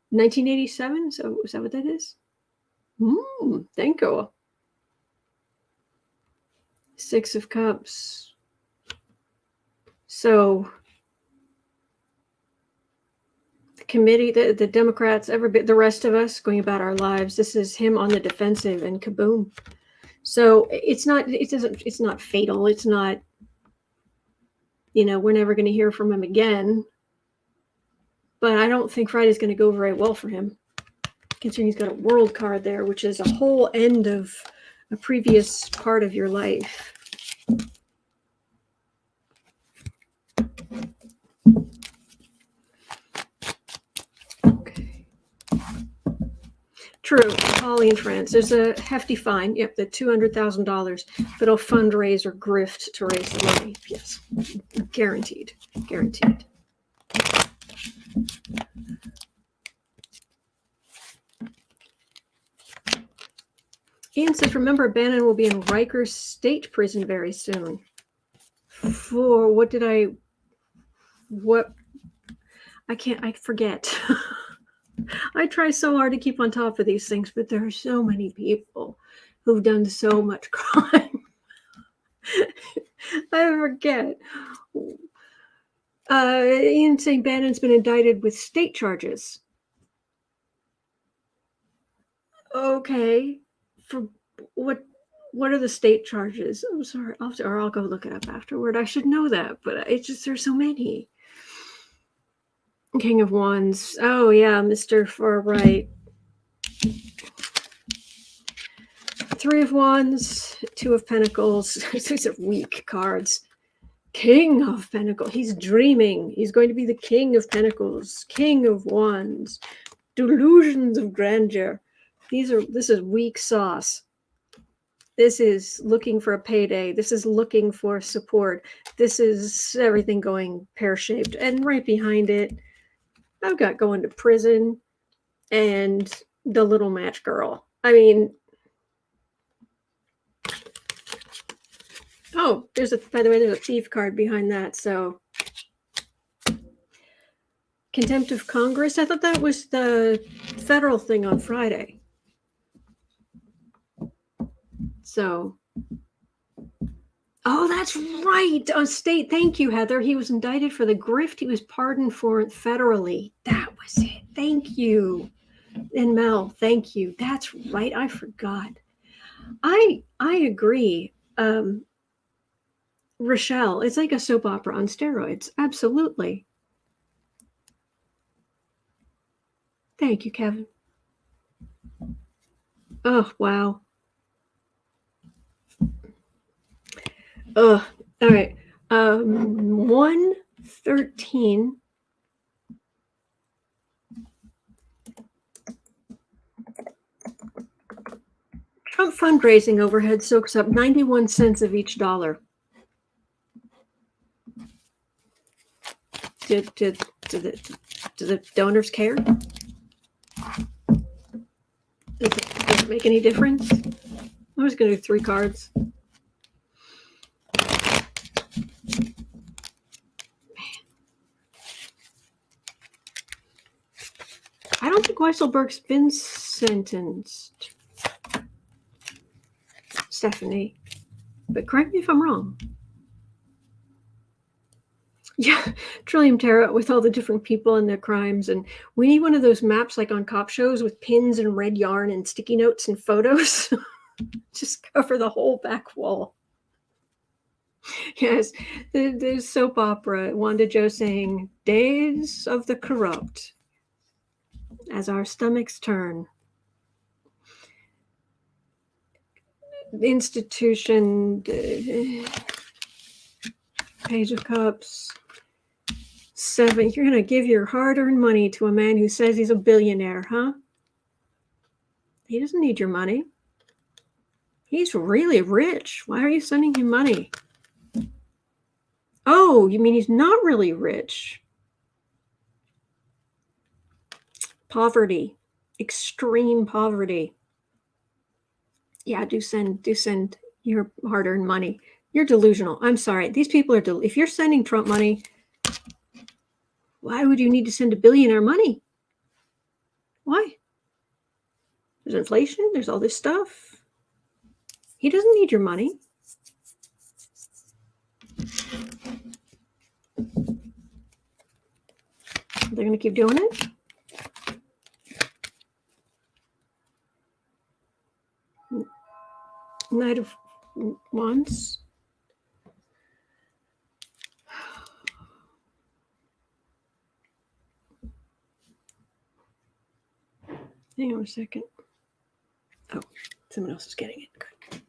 1987. So is that what that is? Thank you. 6 of Cups. So the committee, the Democrats, the rest of us going about our lives, this is him on the defensive and kaboom. So it's not fatal. It's not, we're never going to hear from him again. But I don't think Friday's going to go very well for him, considering he's got a world card there, which is a whole end of a previous part of your life. Okay. True, Holly and friends. There's a hefty fine. Yep, the $200,000. But I'll fundraise or grift to raise the money. Yes, guaranteed. Guaranteed. Ian says, remember, Bannon will be in Rikers State Prison very soon. For what did I forget. I try so hard to keep on top of these things, but there are so many people who've done so much crime. I forget. Ian saying Bannon's been indicted with state charges. Okay. For what are the state charges? I'm sorry. I'll go look it up afterward. I should know that, but it's just there's so many. King of Wands. Oh yeah, Mr. Far Right. 3 of Wands, 2 of Pentacles. These are weak cards. King of Pentacles. He's dreaming. He's going to be the King of Pentacles. King of Wands. Delusions of grandeur. This is weak sauce. This is looking for a payday. This is looking for support. This is everything going pear-shaped. And right behind it, I've got going to prison and the little match girl. I mean, oh, by the way, there's a thief card behind that. So contempt of Congress. I thought that was the federal thing on Friday. So, oh, that's right. On state. Thank you, Heather. He was indicted for the grift. He was pardoned for it federally. That was it. Thank you. And Mel, thank you. That's right. I forgot. I agree. Rochelle, it's like a soap opera on steroids. Absolutely. Thank you, Kevin. Oh, wow. All right. 113. Trump fundraising overhead soaks up 91 cents of each dollar. Do the donors care? Does it make any difference? I'm just going to do 3 cards. I don't think Weisselberg's been sentenced, Stephanie, but correct me if I'm wrong. Yeah, Trillium Tarot with all the different people and their crimes. And we need one of those maps like on cop shows with pins and red yarn and sticky notes and photos. Just cover the whole back wall. Yes, the soap opera, Wanda Joe saying, days of the corrupt as our stomachs turn. The institution, Page of Cups. 7. You're going to give your hard-earned money to a man who says he's a billionaire, huh? He doesn't need your money. He's really rich. Why are you sending him money? Oh, you mean he's not really rich? Poverty. Extreme poverty. Yeah, do send your hard-earned money. You're delusional. I'm sorry. These people are if you're sending Trump money, why would you need to send a billionaire money? Why? There's inflation. There's all this stuff. He doesn't need your money. They're going to keep doing it. Knight of Wands. Hang on a second. Oh, someone else is getting it. Good.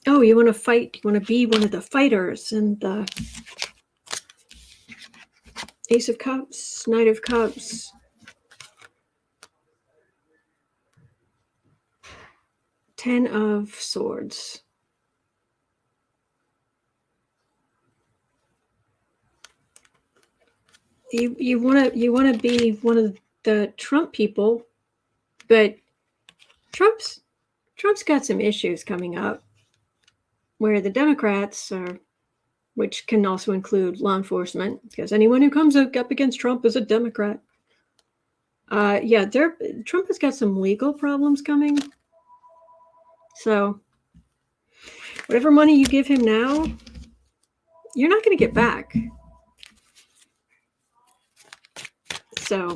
Oh, you want to fight? You want to be one of the fighters? And the Ace of Cups, Knight of Cups. 10 of Swords. You want to be one of the Trump people, but Trump's got some issues coming up where the Democrats are, which can also include law enforcement, because anyone who comes up against Trump is a Democrat. Yeah, Trump has got some legal problems coming. So whatever money you give him now, you're not going to get back. So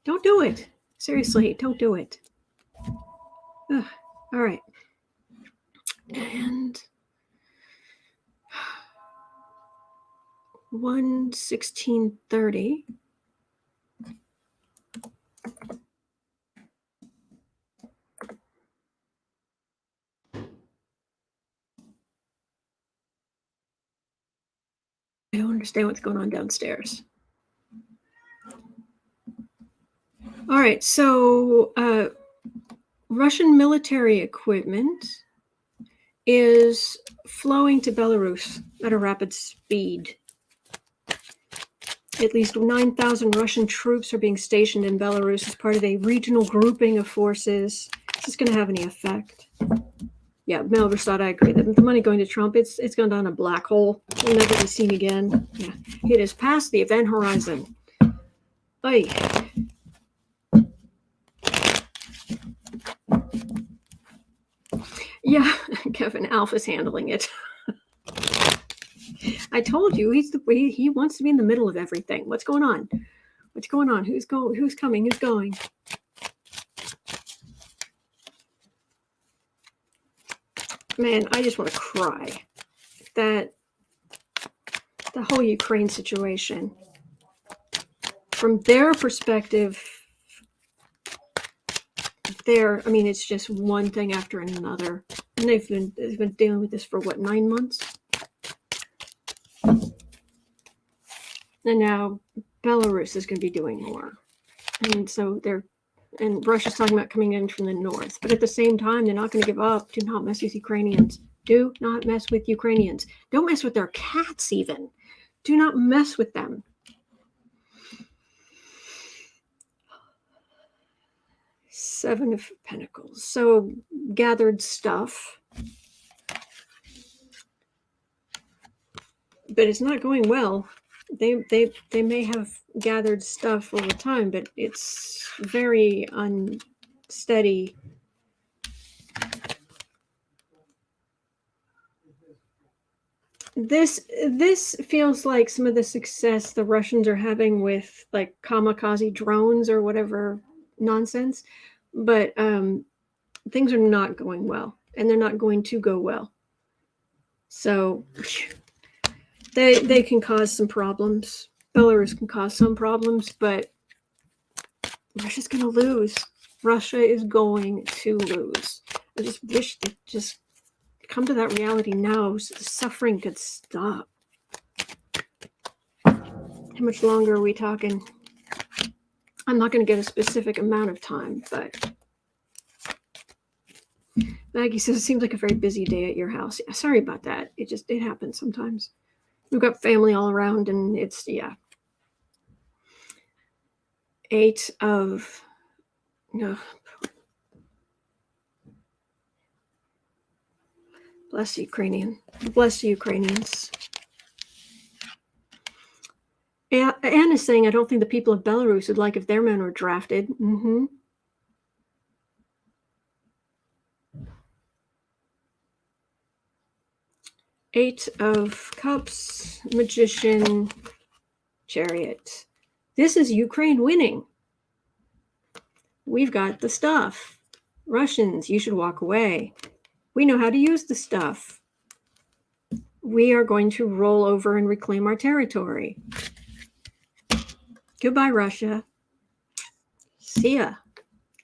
don't do it. Seriously, don't do it. Ugh. All right. And 1:16:30. I don't understand what's going on downstairs. All right, so Russian military equipment is flowing to Belarus at a rapid speed. At least 9,000 Russian troops are being stationed in Belarus as part of a regional grouping of forces. Is this going to have any effect? Yeah, Mel Versad, I agree. The money going to Trump, it's gone down a black hole. It'll never be seen again. Yeah, it is past the event horizon. Oy. Yeah, Kevin Alpha's handling it. I told you he wants to be in the middle of everything. What's going on? What's going on? Who's coming? Who's going? Man, I just want to cry. That the whole Ukraine situation, from their perspective, it's just one thing after another. And they've been dealing with this for what, 9 months? And now Belarus is going to be doing more. And so and Russia's talking about coming in from the north. But at the same time, they're not going to give up. Do not mess with Ukrainians. Do not mess with Ukrainians. Don't mess with their cats even. Do not mess with them. Seven of Pentacles. So gathered stuff. But it's not going well. They may have gathered stuff over time, but it's very unsteady. This feels like some of the success the Russians are having with like kamikaze drones or whatever nonsense, but things are not going well, and they're not going to go well. So they can cause some problems. Belarus can cause some problems, but Russia's going to lose. Russia is going to lose. I just wish they'd just come to that reality now so the suffering could stop. How much longer are we talking? I'm not going to get a specific amount of time, but Maggie says it seems like a very busy day at your house. Yeah, sorry about that. It happens sometimes. We've got family all around, and it's, yeah. 8 of, no. Bless the Ukrainian. Bless the Ukrainians. Anne is saying, I don't think the people of Belarus would like if their men were drafted. Mm-hmm. Eight of Cups, Magician, Chariot. This is Ukraine winning. We've got the stuff. Russians, you should walk away. We know how to use the stuff. We are going to roll over and reclaim our territory. Goodbye, Russia. See ya.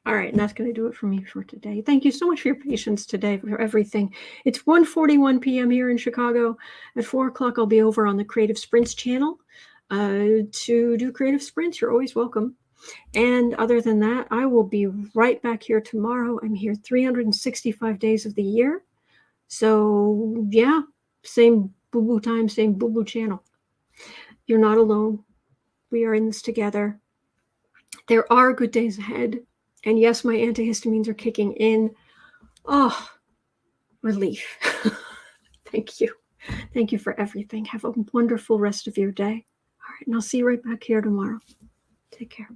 All right, and that's going to do it for me for today. Thank you so much for your patience today, for everything. It's 1:41 p.m. here in Chicago. At 4 o'clock, I'll be over on the Creative Sprints channel to do Creative Sprints. You're always welcome. And other than that, I will be right back here tomorrow. I'm here 365 days of the year. So yeah, same boo-boo time, same boo-boo channel. You're not alone. We are in this together. There are good days ahead. And yes, my antihistamines are kicking in. Oh, relief. Thank you. Thank you for everything. Have a wonderful rest of your day. All right, and I'll see you right back here tomorrow. Take care.